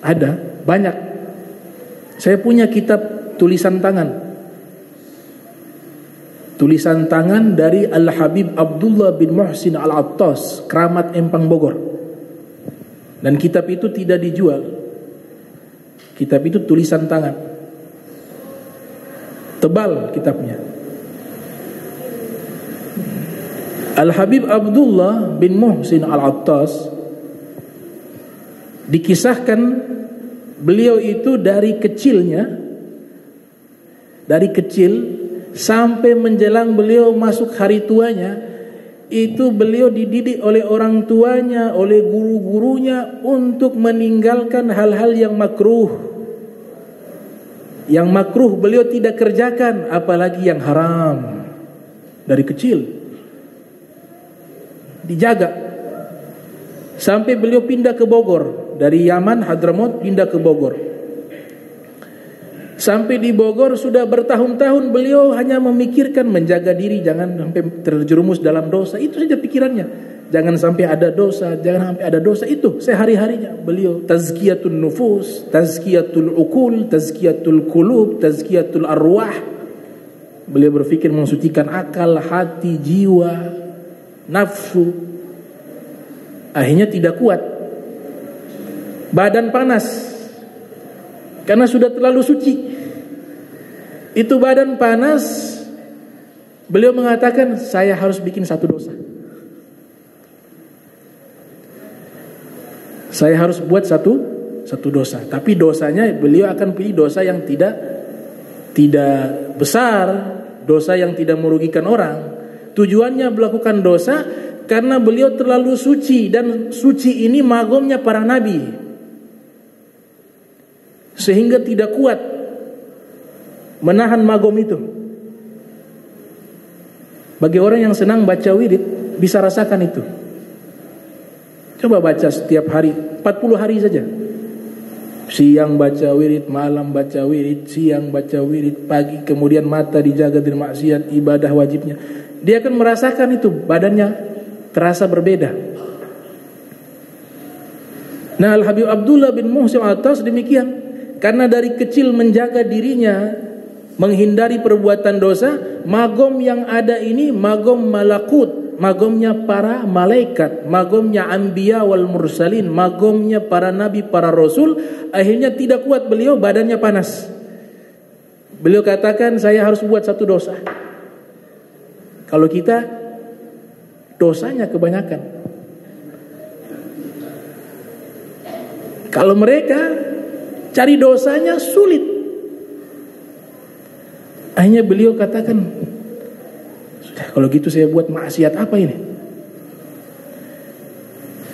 Ada, banyak. Saya punya kitab tulisan tangan. Tulisan tangan dari Al-Habib Abdullah bin Muhsin Al-Attas, Keramat Empang Bogor. Dan kitab itu tidak dijual. Kitab itu tulisan tangan. Tebal kitabnya. Al-Habib Abdullah bin Muhsin Al-Attas dikisahkan beliau itu dari kecil sampai menjelang beliau masuk hari tuanya, itu beliau dididik oleh orang tuanya, oleh guru-gurunya untuk meninggalkan hal-hal yang makruh. Yang makruh beliau tidak kerjakan, apalagi yang haram. Dari kecil dijaga. Sampai beliau pindah ke Bogor, dari Yaman, Hadramaut pindah ke Bogor. Sampai di Bogor sudah bertahun-tahun beliau hanya memikirkan menjaga diri jangan sampai terjerumus dalam dosa. Itu saja pikirannya. Jangan sampai ada dosa, jangan sampai ada dosa. Itu sehari-harinya beliau tazkiyatun nufus, tazkiyatul ukul, tazkiyatul qulub, tazkiyatul arwah. Beliau berpikir mensucikan akal, hati, jiwa, nafsu. Akhirnya tidak kuat, badan panas karena sudah terlalu suci. Itu badan panas, beliau mengatakan saya harus bikin satu dosa. Saya harus buat satu dosa. Tapi dosanya beliau akan pilih dosa yang tidak besar, dosa yang tidak merugikan orang. Tujuannya melakukan dosa karena beliau terlalu suci, dan suci ini magomnya para nabi, sehingga tidak kuat menahan magom itu. Bagi orang yang senang baca wirid bisa rasakan itu. Coba baca setiap hari 40 hari saja. Siang baca wirid, malam baca wirid, siang baca wirid, pagi kemudian mata dijaga dari maksiat, ibadah wajibnya. Dia akan merasakan itu, badannya terasa berbeda. Nah, Al-Habib Abdullah bin Muhsin Al-Atas demikian. Karena dari kecil menjaga dirinya, menghindari perbuatan dosa, magom yang ada ini magom malakut, magomnya para malaikat, magomnya anbiya wal mursalin, magomnya para nabi, para rasul. Akhirnya tidak kuat beliau, badannya panas. Beliau katakan saya harus buat satu dosa. Kalau kita dosanya kebanyakan. Kalau mereka cari dosanya sulit. Akhirnya beliau katakan, sudah kalau gitu saya buat maksiat apa ini?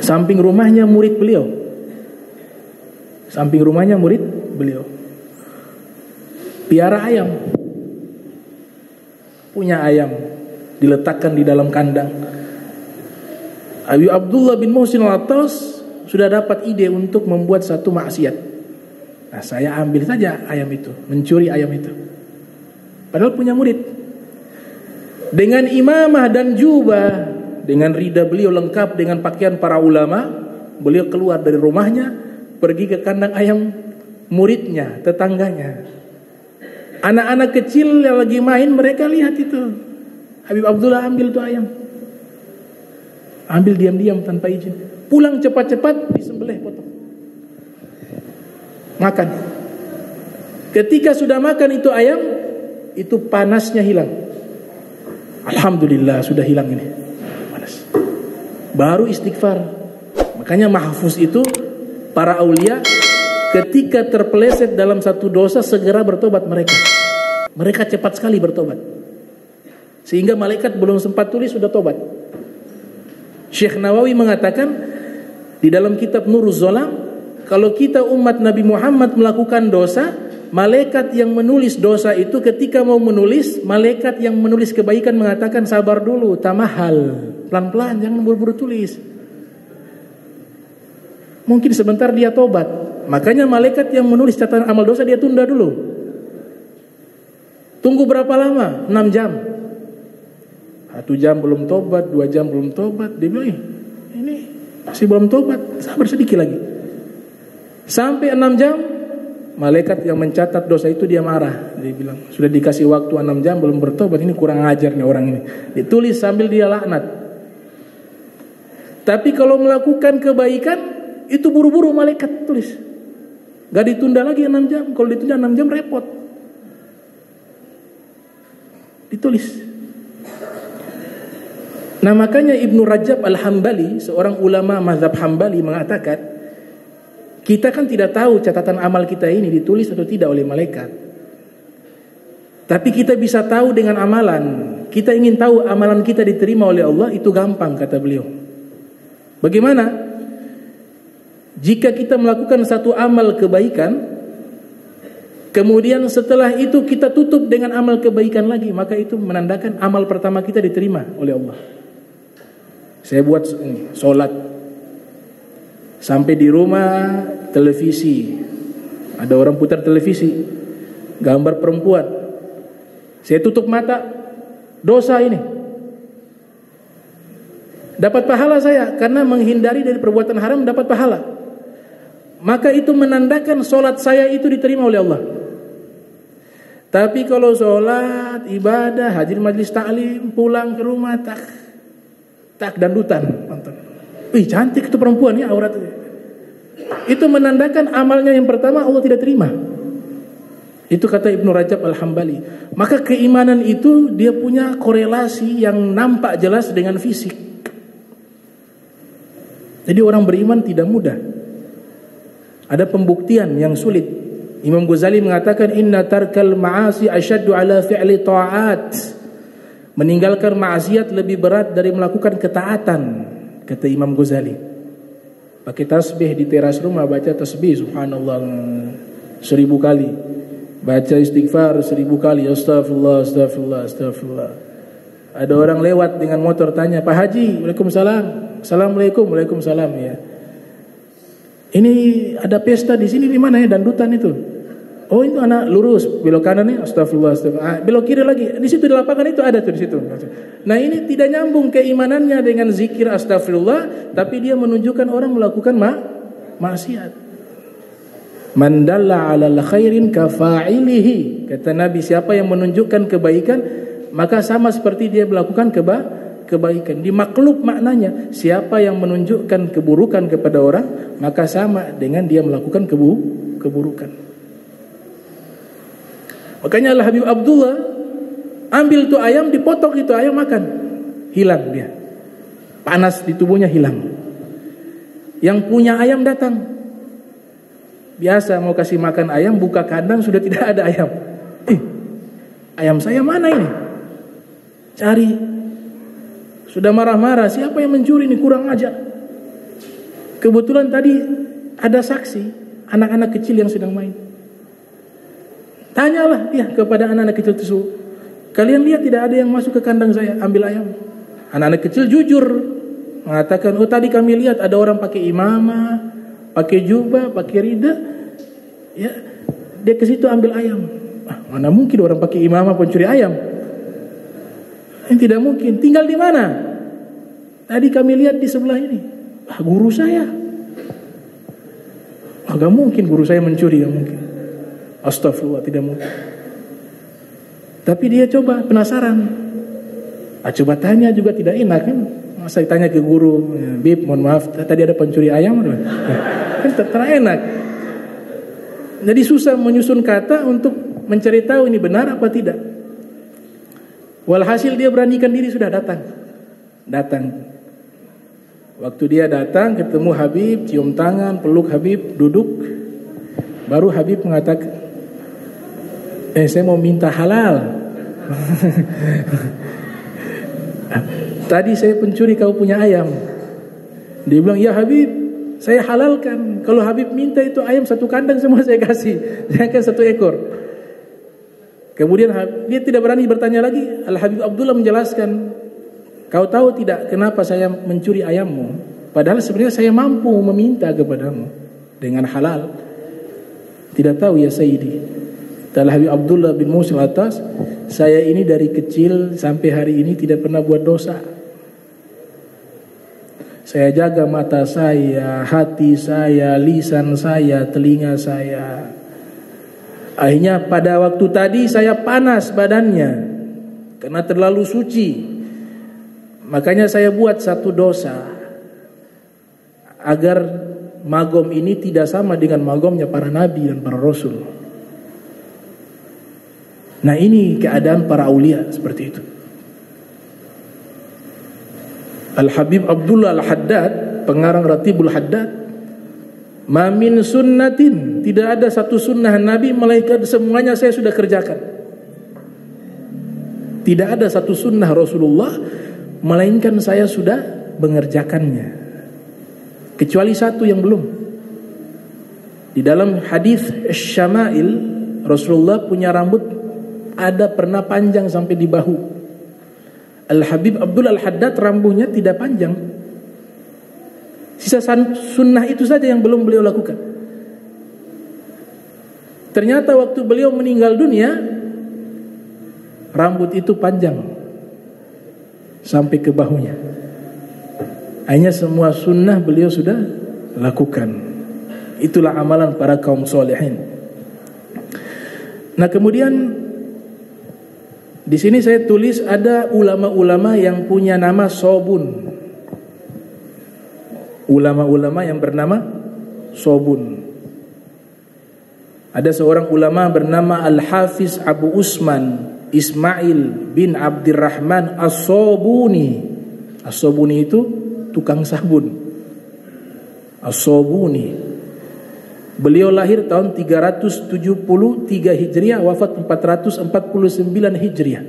Samping rumahnya murid beliau. Samping rumahnya murid beliau. Piara ayam. Punya ayam, diletakkan di dalam kandang. Habib Abdullah bin Muhsin Al-Atas sudah dapat ide untuk membuat satu maksiat. Nah, saya ambil saja ayam itu, mencuri ayam itu. Padahal punya murid. Dengan imamah dan jubah, dengan rida beliau lengkap dengan pakaian para ulama, beliau keluar dari rumahnya, pergi ke kandang ayam muridnya, tetangganya. Anak-anak kecil yang lagi main, mereka lihat itu. Habib Abdullah ambil itu ayam. Ambil diam-diam tanpa izin. Pulang cepat-cepat, disembelih, potong. Makan. Ketika sudah makan itu ayam, itu panasnya hilang. Alhamdulillah sudah hilang ini panas. Baru istighfar. Makanya mahfuz itu para aulia ketika terpeleset dalam satu dosa segera bertobat mereka. Mereka cepat sekali bertobat. Sehingga malaikat belum sempat tulis sudah tobat. Syekh Nawawi mengatakan di dalam kitab Nuruz Zolam, kalau kita umat Nabi Muhammad melakukan dosa, malaikat yang menulis dosa itu ketika mau menulis, malaikat yang menulis kebaikan mengatakan sabar dulu, tamahal, pelan-pelan, jangan buru-buru tulis. Mungkin sebentar dia tobat. Makanya malaikat yang menulis catatan amal dosa dia tunda dulu. Tunggu berapa lama? 6 jam. 1 jam belum tobat, 2 jam belum tobat. Dia bilang, ini masih belum tobat, sabar sedikit lagi. Sampai 6 jam, malaikat yang mencatat dosa itu dia marah. Dia bilang, sudah dikasih waktu 6 jam belum bertobat, ini kurang ajar nih orang ini. Ditulis sambil dia laknat. Tapi kalau melakukan kebaikan, itu buru-buru malaikat tulis. Gak ditunda lagi 6 jam. Kalau ditunda 6 jam repot. Ditulis. Nah, makanya Ibnu Rajab Al-Hambali, seorang ulama mazhab Hambali, mengatakan kita kan tidak tahu catatan amal kita ini ditulis atau tidak oleh malaikat. Tapi kita bisa tahu dengan amalan. Kita ingin tahu amalan kita diterima oleh Allah, itu gampang, kata beliau. Bagaimana? Jika kita melakukan satu amal kebaikan, kemudian setelah itu kita tutup dengan amal kebaikan lagi, maka itu menandakan amal pertama kita diterima oleh Allah. Saya buat sholat. Sampai di rumah televisi, ada orang putar televisi, gambar perempuan. Saya tutup mata, dosa ini. Dapat pahala saya karena menghindari dari perbuatan haram, dapat pahala. Maka itu menandakan sholat saya itu diterima oleh Allah. Tapi kalau sholat, ibadah, hadir majlis taklim, pulang ke rumah tak dandutan, nonton. Wih, cantik itu perempuan ya, aurat. Itu menandakan amalnya yang pertama Allah tidak terima. Itu kata Ibnu Rajab Al-Hambali. Maka keimanan itu dia punya korelasi yang nampak jelas dengan fisik. Jadi orang beriman tidak mudah. Ada pembuktian yang sulit. Imam Ghazali mengatakan inna tarkal ma'asi asyaddu ala fi'li ta'at. Meninggalkan maksiat lebih berat dari melakukan ketaatan, kata Imam Ghazali. Pakai tasbih di teras rumah, baca tasbih subhanallah 1000 kali. Baca istighfar 1000 kali, astagfirullah, astagfirullah, astagfirullah. Ada orang lewat dengan motor tanya, "Pak Haji, Waalaikumsalam." "Assalamualaikum." "Waalaikumsalam." Ya. Ini ada pesta di sini, di mana ya dandutan itu? "Oh, itu anak lurus, belok kanan nih, astagfirullah, astagfirullah." Belok kiri lagi, di situ di lapangan itu ada tuh di situ. Nah, ini tidak nyambung keimanannya dengan zikir astagfirullah, tapi dia menunjukkan orang melakukan maksiat. Man dalla 'alal khairin kafa'ilihi. Kata Nabi, siapa yang menunjukkan kebaikan, maka sama seperti dia melakukan kebaikan. Di maklub maknanya, siapa yang menunjukkan keburukan kepada orang, maka sama dengan dia melakukan keburukan. Makanya Al-Habib Abdullah ambil tuh ayam, dipotong itu ayam, makan. Hilang dia. Panas di tubuhnya hilang. Yang punya ayam datang. Biasa mau kasih makan ayam, buka kandang sudah tidak ada ayam. Ayam saya mana ini? Cari. Sudah marah-marah, siapa yang mencuri ini, kurang ajar. Kebetulan tadi ada saksi, anak-anak kecil yang sedang main. Tanyalah dia kepada anak-anak kecil tersebut, "Kalian lihat tidak ada yang masuk ke kandang saya, ambil ayam?" Anak-anak kecil jujur mengatakan, "Oh, tadi kami lihat ada orang pakai imamah, pakai jubah, pakai rida, ya, dia ke situ ambil ayam." Mana mungkin orang pakai imamah pencuri ayam? Ini tidak mungkin. Tinggal di mana? Tadi kami lihat di sebelah ini. Guru saya. Gak mungkin guru saya mencuri, gak mungkin. Astagfirullah, tidak mungkin. Tapi dia coba, penasaran. Coba tanya juga tidak enak kan? Masa tanya ke guru, "Bib, mohon maaf, tadi ada pencuri ayam." Kan terenak. Jadi susah menyusun kata untuk mencari tahu ini benar apa tidak. Walhasil dia beranikan diri, sudah datang. Waktu dia datang, ketemu Habib, cium tangan, peluk Habib, duduk. Baru Habib mengatakan, "Saya mau minta halal." "Tadi saya pencuri, kau punya ayam." Dia bilang, "Ya Habib, saya halalkan. Kalau Habib minta itu ayam satu kandang semua saya kasih. Jangan 1 ekor." Kemudian dia tidak berani bertanya lagi. Al-Habib Abdullah menjelaskan, "Kau tahu tidak kenapa saya mencuri ayammu? Padahal sebenarnya saya mampu meminta kepadamu dengan halal." "Tidak tahu ya Sayyidi." Al-Habib Abdullah bin Musil atas, "Saya ini dari kecil sampai hari ini tidak pernah buat dosa. Saya jaga mata saya, hati saya, lisan saya, telinga saya. Akhirnya pada waktu tadi saya panas badannya karena terlalu suci. Makanya saya buat satu dosa agar magom ini tidak sama dengan magomnya para nabi dan para rasul." Nah, ini keadaan para aulia seperti itu. Al-Habib Abdullah Al-Haddad, pengarang Ratibul Haddad, "Ma min sunnatin," tidak ada satu sunnah Nabi melainkan semuanya saya sudah kerjakan. Tidak ada satu sunnah Rasulullah melainkan saya sudah mengerjakannya. Kecuali satu yang belum. Di dalam hadis Syama'il, Rasulullah punya rambut ada pernah panjang sampai di bahu. Al-Habib Abdullah Al-Haddad rambutnya tidak panjang, Sisa sunnah itu saja yang belum beliau lakukan. Ternyata waktu beliau meninggal dunia, rambut itu panjang sampai ke bahunya. Hanya semua sunnah beliau sudah lakukan. Itulah amalan para kaum solehin. Nah, kemudian di sini saya tulis ada ulama-ulama yang punya nama sobun. Ulama-ulama yang bernama sobun. Ada seorang ulama bernama Al-Hafiz Abu Usman Ismail bin Abdirrahman As-Sobuni. As-Sobuni itu tukang sabun. As-Sobuni. Beliau lahir tahun 373 Hijriah, wafat 449 Hijriah.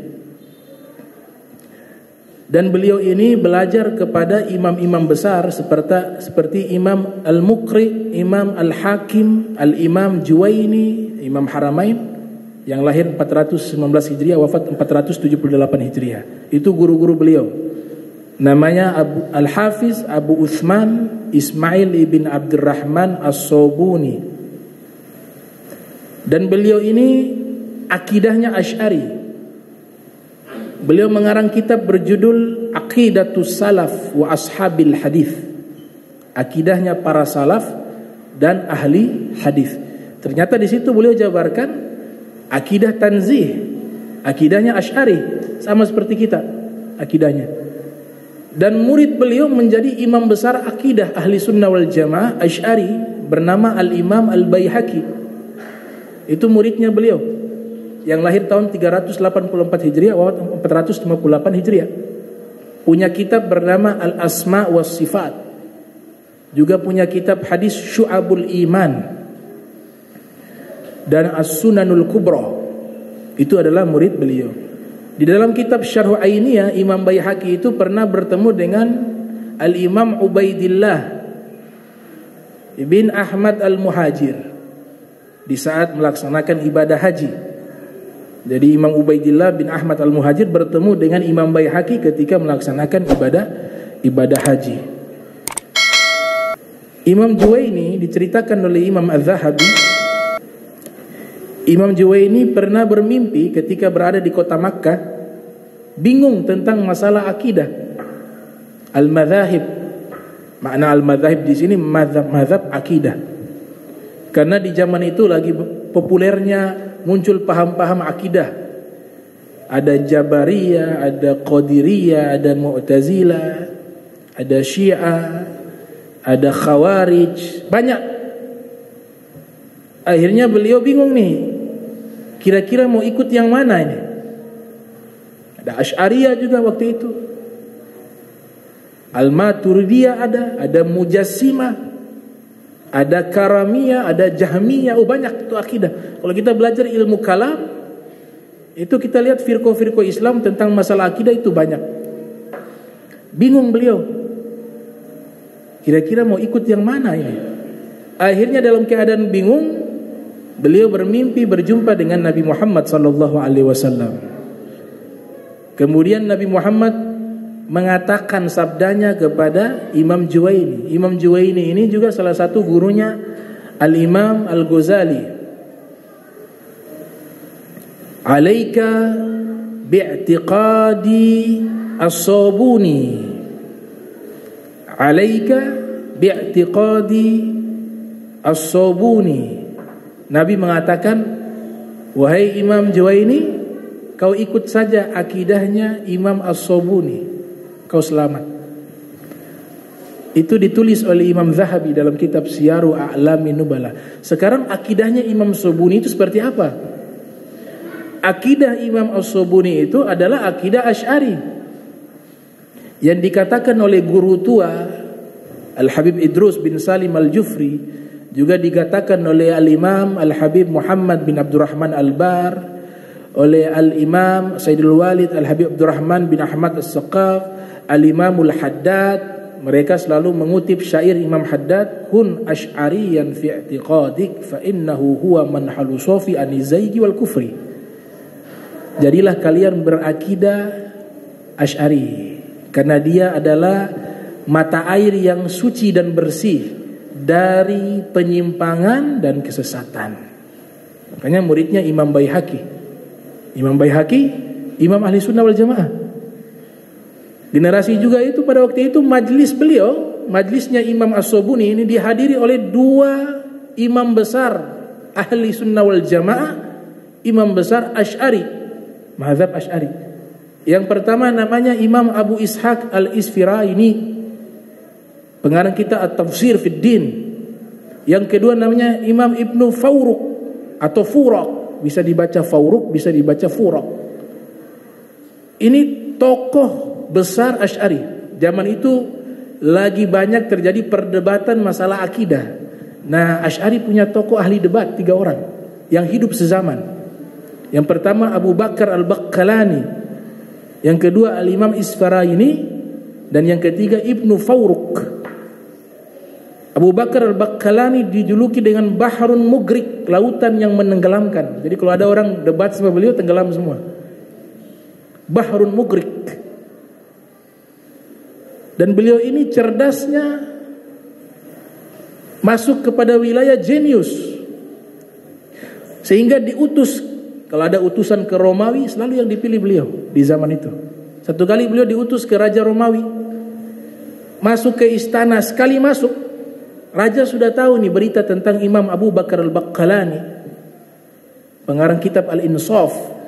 Dan beliau ini belajar kepada imam-imam besar seperti Imam Al-Muqri, Imam Al-Hakim, Al-Imam Juwaini, Imam Haramain yang lahir 419 Hijriah, wafat 478 Hijriah. Itu guru-guru beliau. Namanya Al-Hafiz Abu Uthman Ismail ibn Abdurrahman As-Sobuni. Dan beliau ini akidahnya Asy'ari. Beliau mengarang kitab berjudul Aqidatus Salaf wa Ashabil Hadis. Akidahnya para salaf dan ahli hadis. Ternyata di situ beliau jabarkan akidah tanzih. Akidahnya Asy'ari, sama seperti kita akidahnya. Dan murid beliau menjadi imam besar akidah ahli sunnah wal jamaah Asy'ari bernama Al-Imam Al-Baihaqi. Itu muridnya beliau yang lahir tahun 384 Hijriah, wafat 458 Hijriah. Punya kitab bernama Al-Asma was Sifat. Juga punya kitab hadis Syu'abul Iman dan As-Sunanul Kubra. Itu adalah murid beliau. Di dalam kitab Syarh Ainiyah, Imam Baihaqi itu pernah bertemu dengan Al-Imam Ubaidillah bin Ahmad Al-Muhajir di saat melaksanakan ibadah haji. Jadi Imam Ubaidillah bin Ahmad Al-Muhajir bertemu dengan Imam Baihaqi ketika melaksanakan ibadah haji. Imam Juwaini diceritakan oleh Imam Az-Zahabi. Imam Juwaini pernah bermimpi ketika berada di kota Makkah, bingung tentang masalah akidah. Al-Madzahib. Makna al-madzahib di sini mazhab akidah. Karena di zaman itu lagi populernya muncul paham-paham akidah. Ada Jabariyah, ada Qadiriyah, ada Mu'tazilah, ada Syiah, ada Khawarij, banyak. Akhirnya beliau bingung nih, kira-kira mau ikut yang mana ini? Ada Asy'ariyah juga waktu itu, Al-Maturidiyah ada Mujassimah, ada Karamiyah, ada Jahmiyah. Oh, banyak itu akidah. Kalau kita belajar ilmu kalam, itu kita lihat firqah-firqah Islam tentang masalah akidah itu banyak. Bingung beliau, kira-kira mau ikut yang mana ini? Akhirnya dalam keadaan bingung, beliau bermimpi berjumpa dengan Nabi Muhammad SAW. Kemudian Nabi Muhammad mengatakan sabdanya kepada Imam Juwaini. Imam Juwaini ini juga salah satu gurunya Al-Imam Al-Ghazali. Alaika bi'tiqadi as-Sobuni. Alaika bi'tiqadi as-Sobuni. Nabi mengatakan, wahai Imam Juwaini, kau ikut saja akidahnya Imam As-Sobuni, kau selamat. Itu ditulis oleh Imam Zahabi dalam kitab Siyaru A'lamin Nubala. Sekarang akidahnya Imam As-Sobuni itu seperti apa? Akidah Imam As-Sobuni itu adalah akidah Asy'ari yang dikatakan oleh guru tua Al-Habib Idrus bin Salim Al-Jufri, juga dikatakan oleh Al-Imam Al-Habib Muhammad bin Abdurrahman Al-Bar, oleh Al-Imam Sayyidul Walid Al-Habib Abdurrahman bin Ahmad As-Saqaf, Al-Imamul Haddad. Mereka selalu mengutip syair Imam Haddad, kun asy'ariyan fi i'tiqadik fa innahu huwa manhalu sofi anizaygi wal kufri. Jadilah kalian berakidah Asy'ari, karena dia adalah mata air yang suci dan bersih dari penyimpangan dan kesesatan. Makanya muridnya Imam Baihaqi. Imam Baihaqi, Imam Ahli Sunnah wal Jamaah. Generasi juga itu pada waktu itu majlis beliau, majlisnya Imam As-Sobuni ini dihadiri oleh dua imam besar Ahli Sunnah wal Jamaah, imam besar Asy'ari, mazhab Asy'ari. Yang pertama namanya Imam Abu Ishaq Al-Isfirayini, pengarang kita At-Tafsir fid Din. Yang kedua namanya Imam Ibnu Fawruq atau Furuq, bisa dibaca Fawruq, bisa dibaca Furuq. Ini tokoh besar Asy'ari. Zaman itu lagi banyak terjadi perdebatan masalah akidah. Nah, Asy'ari punya tokoh ahli debat 3 orang yang hidup sezaman. Yang pertama Abu Bakar Al-Baqqalani, yang kedua Al-Imam Isfirayini, dan yang ketiga Ibnu Fawruq. Abu Bakar Al-Baqqalani dijuluki dengan Bahrun Mugrik, lautan yang menenggelamkan. Jadi kalau ada orang debat sama beliau tenggelam semua. Bahrun Mugrik. Dan beliau ini cerdasnya masuk kepada wilayah jenius, sehingga diutus. Kalau ada utusan ke Romawi, selalu yang dipilih beliau di zaman itu. Satu kali beliau diutus ke Raja Romawi, masuk ke istana. Sekali masuk, Raja sudah tahu nih berita tentang Imam Abu Bakar Al-Baqqalani, pengarang kitab Al-Insaf.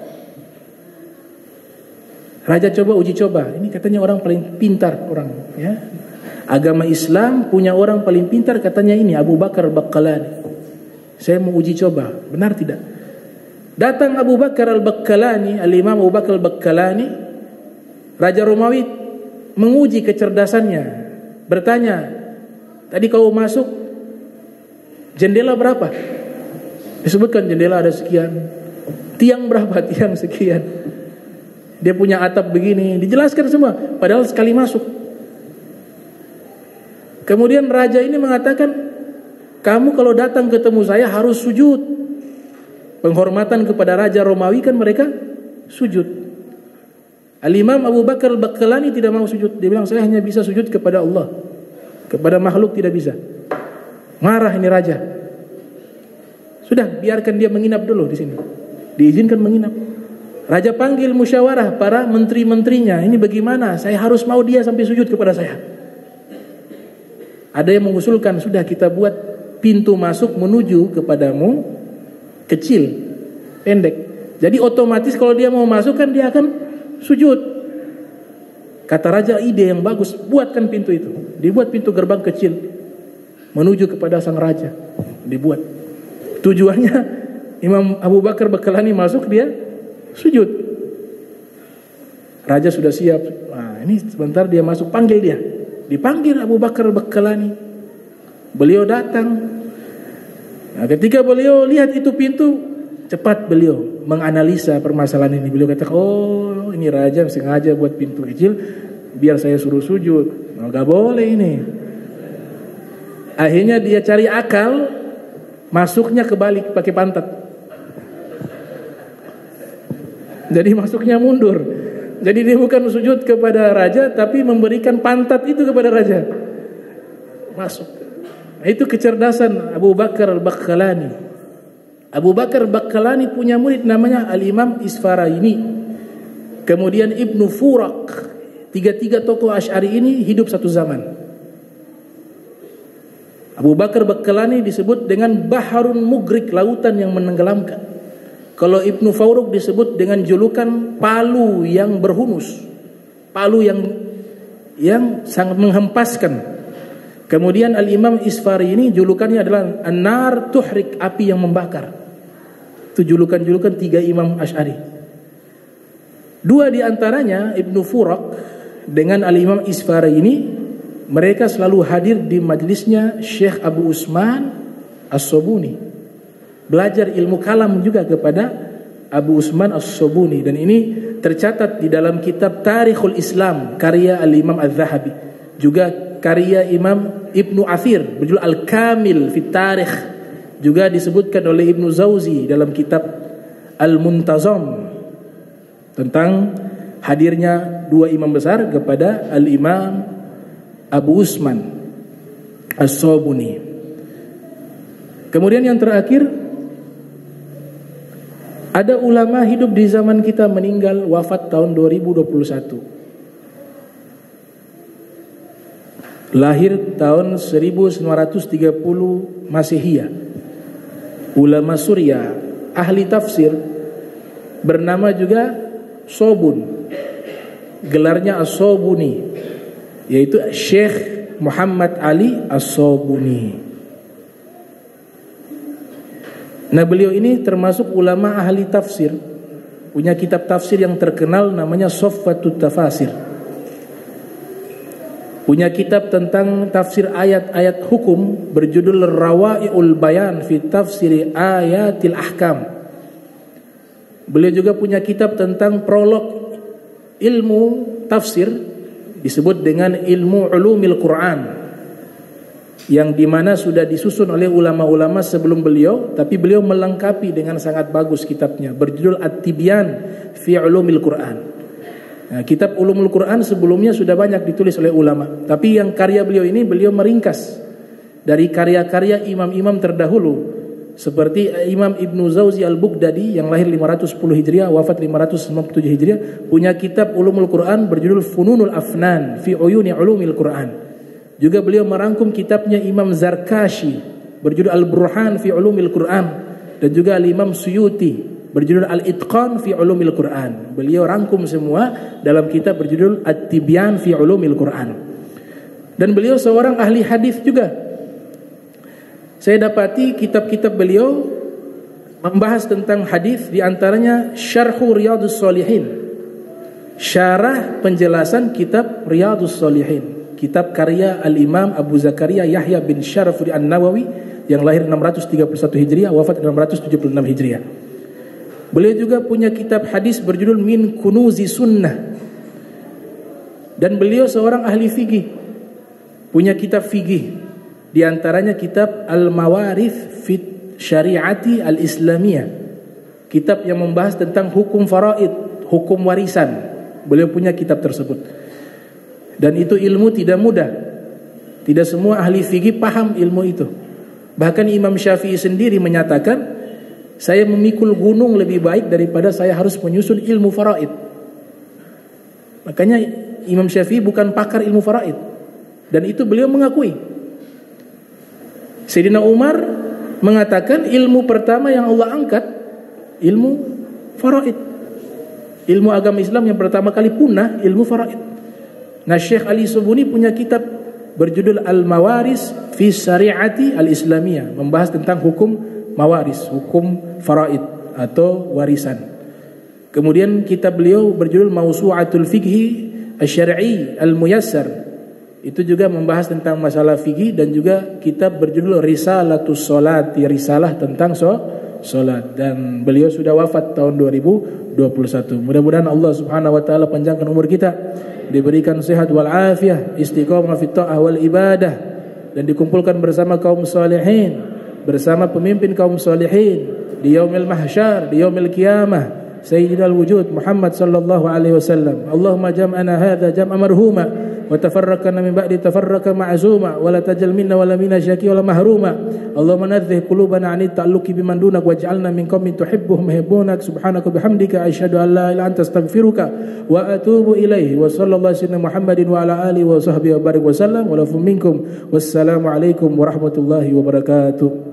Raja coba uji coba, ini katanya orang paling pintar orang, ya. Agama Islam punya orang paling pintar, katanya ini Abu Bakar Al-Baqqalani. Saya mau uji coba, benar tidak? Datang Abu Bakar Al-Baqqalani, Al-Imam Abu Bakar Al-Baqqalani. Raja Romawi menguji kecerdasannya, bertanya, tadi kau masuk jendela berapa? Disebutkan jendela ada sekian. Tiang berapa? Tiang sekian. Dia punya atap begini, dijelaskan semua, padahal sekali masuk. Kemudian raja ini mengatakan, kamu kalau datang ketemu saya harus sujud. Penghormatan kepada Raja Romawi kan mereka sujud. Al-Imam Abu Bakar Al-Baqqalani tidak mau sujud. Dia bilang, saya hanya bisa sujud kepada Allah, kepada makhluk tidak bisa. Marah ini raja. Sudah, biarkan dia menginap dulu di sini. Diizinkan menginap. Raja panggil musyawarah para menteri-menterinya. Ini bagaimana? Saya harus mau dia sampai sujud kepada saya. Ada yang mengusulkan, sudah kita buat pintu masuk menuju kepadamu kecil, pendek. Jadi otomatis kalau dia mau masuk kan dia akan sujud. Kata raja, ide yang bagus, buatkan pintu itu. Dibuat pintu gerbang kecil menuju kepada sang raja. Dibuat. Tujuannya Imam Abu Bakar Baqqalani masuk, dia sujud. Raja sudah siap. Nah, ini sebentar dia masuk, panggil dia. Dipanggil Abu Bakar Baqqalani. Beliau datang. Nah, ketika beliau lihat itu pintu, cepat beliau menganalisa permasalahan ini. Beliau kata, oh ini raja sengaja buat pintu kecil biar saya suruh sujud. Nah, gak boleh ini. Akhirnya dia cari akal, masuknya kebalik pakai pantat. Jadi masuknya mundur. Jadi dia bukan sujud kepada raja, tapi memberikan pantat itu kepada raja. Masuk. Nah, itu kecerdasan Abu Bakar Al-Baqqalani. Abu Bakar Al-Baqqalani punya murid namanya Al-Imam Isfirayini. Kemudian Ibnu Furuq. Tiga-tiga tokoh Asy'ari ini hidup satu zaman. Abu Bakar Baqqalani disebut dengan Bahrun Mugrik, lautan yang menenggelamkan. Kalau Ibnu Fawruq disebut dengan julukan palu yang berhunus, palu yang sangat menghempaskan. Kemudian Al-Imam Isfirayini julukannya adalah An-Nar Tuhrik, api yang membakar. Itu julukan-julukan 3 imam Asy'ari. 2 di antaranya, Ibnu Furuq dengan Al-Imam Isfirayini, mereka selalu hadir di majlisnya Syekh Abu Usman As-Sobuni. Belajar ilmu kalam juga kepada Abu Usman As-Sobuni. Dan ini tercatat di dalam kitab Tarikhul Islam karya Al-Imam Al-Zahabi. Juga karya Imam Ibnu Athir berjudul Al-Kamil Fit Tarikh. Juga disebutkan oleh Ibnu Zawzi dalam kitab Al-Muntazam tentang hadirnya 2 imam besar kepada Al-Imam Abu Usman As-Sabuni. Kemudian yang terakhir, ada ulama hidup di zaman kita meninggal wafat tahun 2021. Lahir tahun 1930 Masihiyah. Ulama Suriah, ahli tafsir, bernama juga Sobun. Gelarnya As-Sabuni, yaitu Syekh Muhammad Ali As-Sabuni. Nah, beliau ini termasuk ulama ahli tafsir, punya kitab tafsir yang terkenal namanya Soffatut Tafasir. Punya kitab tentang tafsir ayat-ayat hukum berjudul Rawai'ul Bayan fi Tafsiri Ayatil Ahkam. Beliau juga punya kitab tentang prolog ilmu tafsir disebut dengan ilmu ulumil Quran, yang dimana sudah disusun oleh ulama-ulama sebelum beliau, tapi beliau melengkapi dengan sangat bagus kitabnya, berjudul At-Tibyan fi Ulumil Quran. Nah, kitab Ulumul Quran sebelumnya sudah banyak ditulis oleh ulama, tapi yang karya beliau ini beliau meringkas dari karya-karya imam-imam terdahulu, seperti Imam Ibnu Zawzi Al-Bughdadi yang lahir 510 Hijriah, wafat 597 Hijriah, punya kitab Ulumul Quran berjudul Fununul Afnan fi Uyuni Ulumil Quran. Juga beliau merangkum kitabnya Imam Zarkashi berjudul Al-Burhan fi Ulumil Quran, dan juga Al-Imam Suyuti berjudul Al-Itqan fi Ulumil Quran. Beliau rangkum semua dalam kitab berjudul At-Tibyan fi Ulumil Quran. Dan beliau seorang ahli hadis juga. Saya dapati kitab-kitab beliau membahas tentang hadis, di antaranya Syarhu Riyadhus Shalihin, syarah penjelasan kitab Riyadhus Shalihin, kitab karya Al-Imam Abu Zakaria Yahya bin Syaraf An-Nawawi yang lahir 631 Hijriah, wafat 676 Hijriah. Beliau juga punya kitab hadis berjudul Min Kunuzi Sunnah. Dan beliau seorang ahli fikih, punya kitab fikih, di antaranya kitab Al-Mawarith fit Syariati Al-Islamiyah, kitab yang membahas tentang hukum faraid, hukum warisan. Beliau punya kitab tersebut. Dan itu ilmu tidak mudah. Tidak semua ahli fikih paham ilmu itu. Bahkan Imam Syafi'i sendiri menyatakan, saya memikul gunung lebih baik daripada saya harus menyusun ilmu faraid. Makanya Imam Syafi'i bukan pakar ilmu faraid, dan itu beliau mengakui. Sayyidina Umar mengatakan ilmu pertama yang Allah angkat ilmu faraid. Ilmu agama Islam yang pertama kali punah ilmu faraid. Nah, Syekh Ali Subuni punya kitab berjudul Al-Mawaris fi Syariati Al-Islamiyah, membahas tentang hukum mawaris, hukum faraid atau warisan. Kemudian kitab beliau berjudul Mawsu'atul Fiqhi Asy-Syar'i Al-Muyassar, itu juga membahas tentang masalah fikih. Dan juga kitab berjudul Risalatus Shalat, risalah tentang salat, dan beliau sudah wafat tahun 2021. Mudah-mudahan Allah Subhanahu wa taala panjangkan umur kita, diberikan sehat wal afiyah, istiqamah fit ta'ah wal ibadah, dan dikumpulkan bersama kaum salihin, bersama pemimpin kaum salihin di yaumil mahsyar, di yaumil qiyamah, Sayyidina al-wujud Muhammad sallallahu alaihi wasallam. Allahumma jam'ana hadza jam'a marhuma wa tafarraqna min ba'di tafarraqa ma'zuma wa la tajal minna wa la minna syaqi wa la mahruma. Allahumma nadhih qulubana 'anit ta'alluqi biman dunak waj'alna min qaumin tuhibbuhum yuhibbunak. Subhanaka bihamdika asyhadu an la ilaha illa anta astaghfiruka wa atubu ilaihi. Wa sallallahu alaihi Muhammadin wa ala alihi wa sahbihi wa barik wa sallam wa lakum minkum. Wassalamu alaikum warahmatullahi wabarakatuh.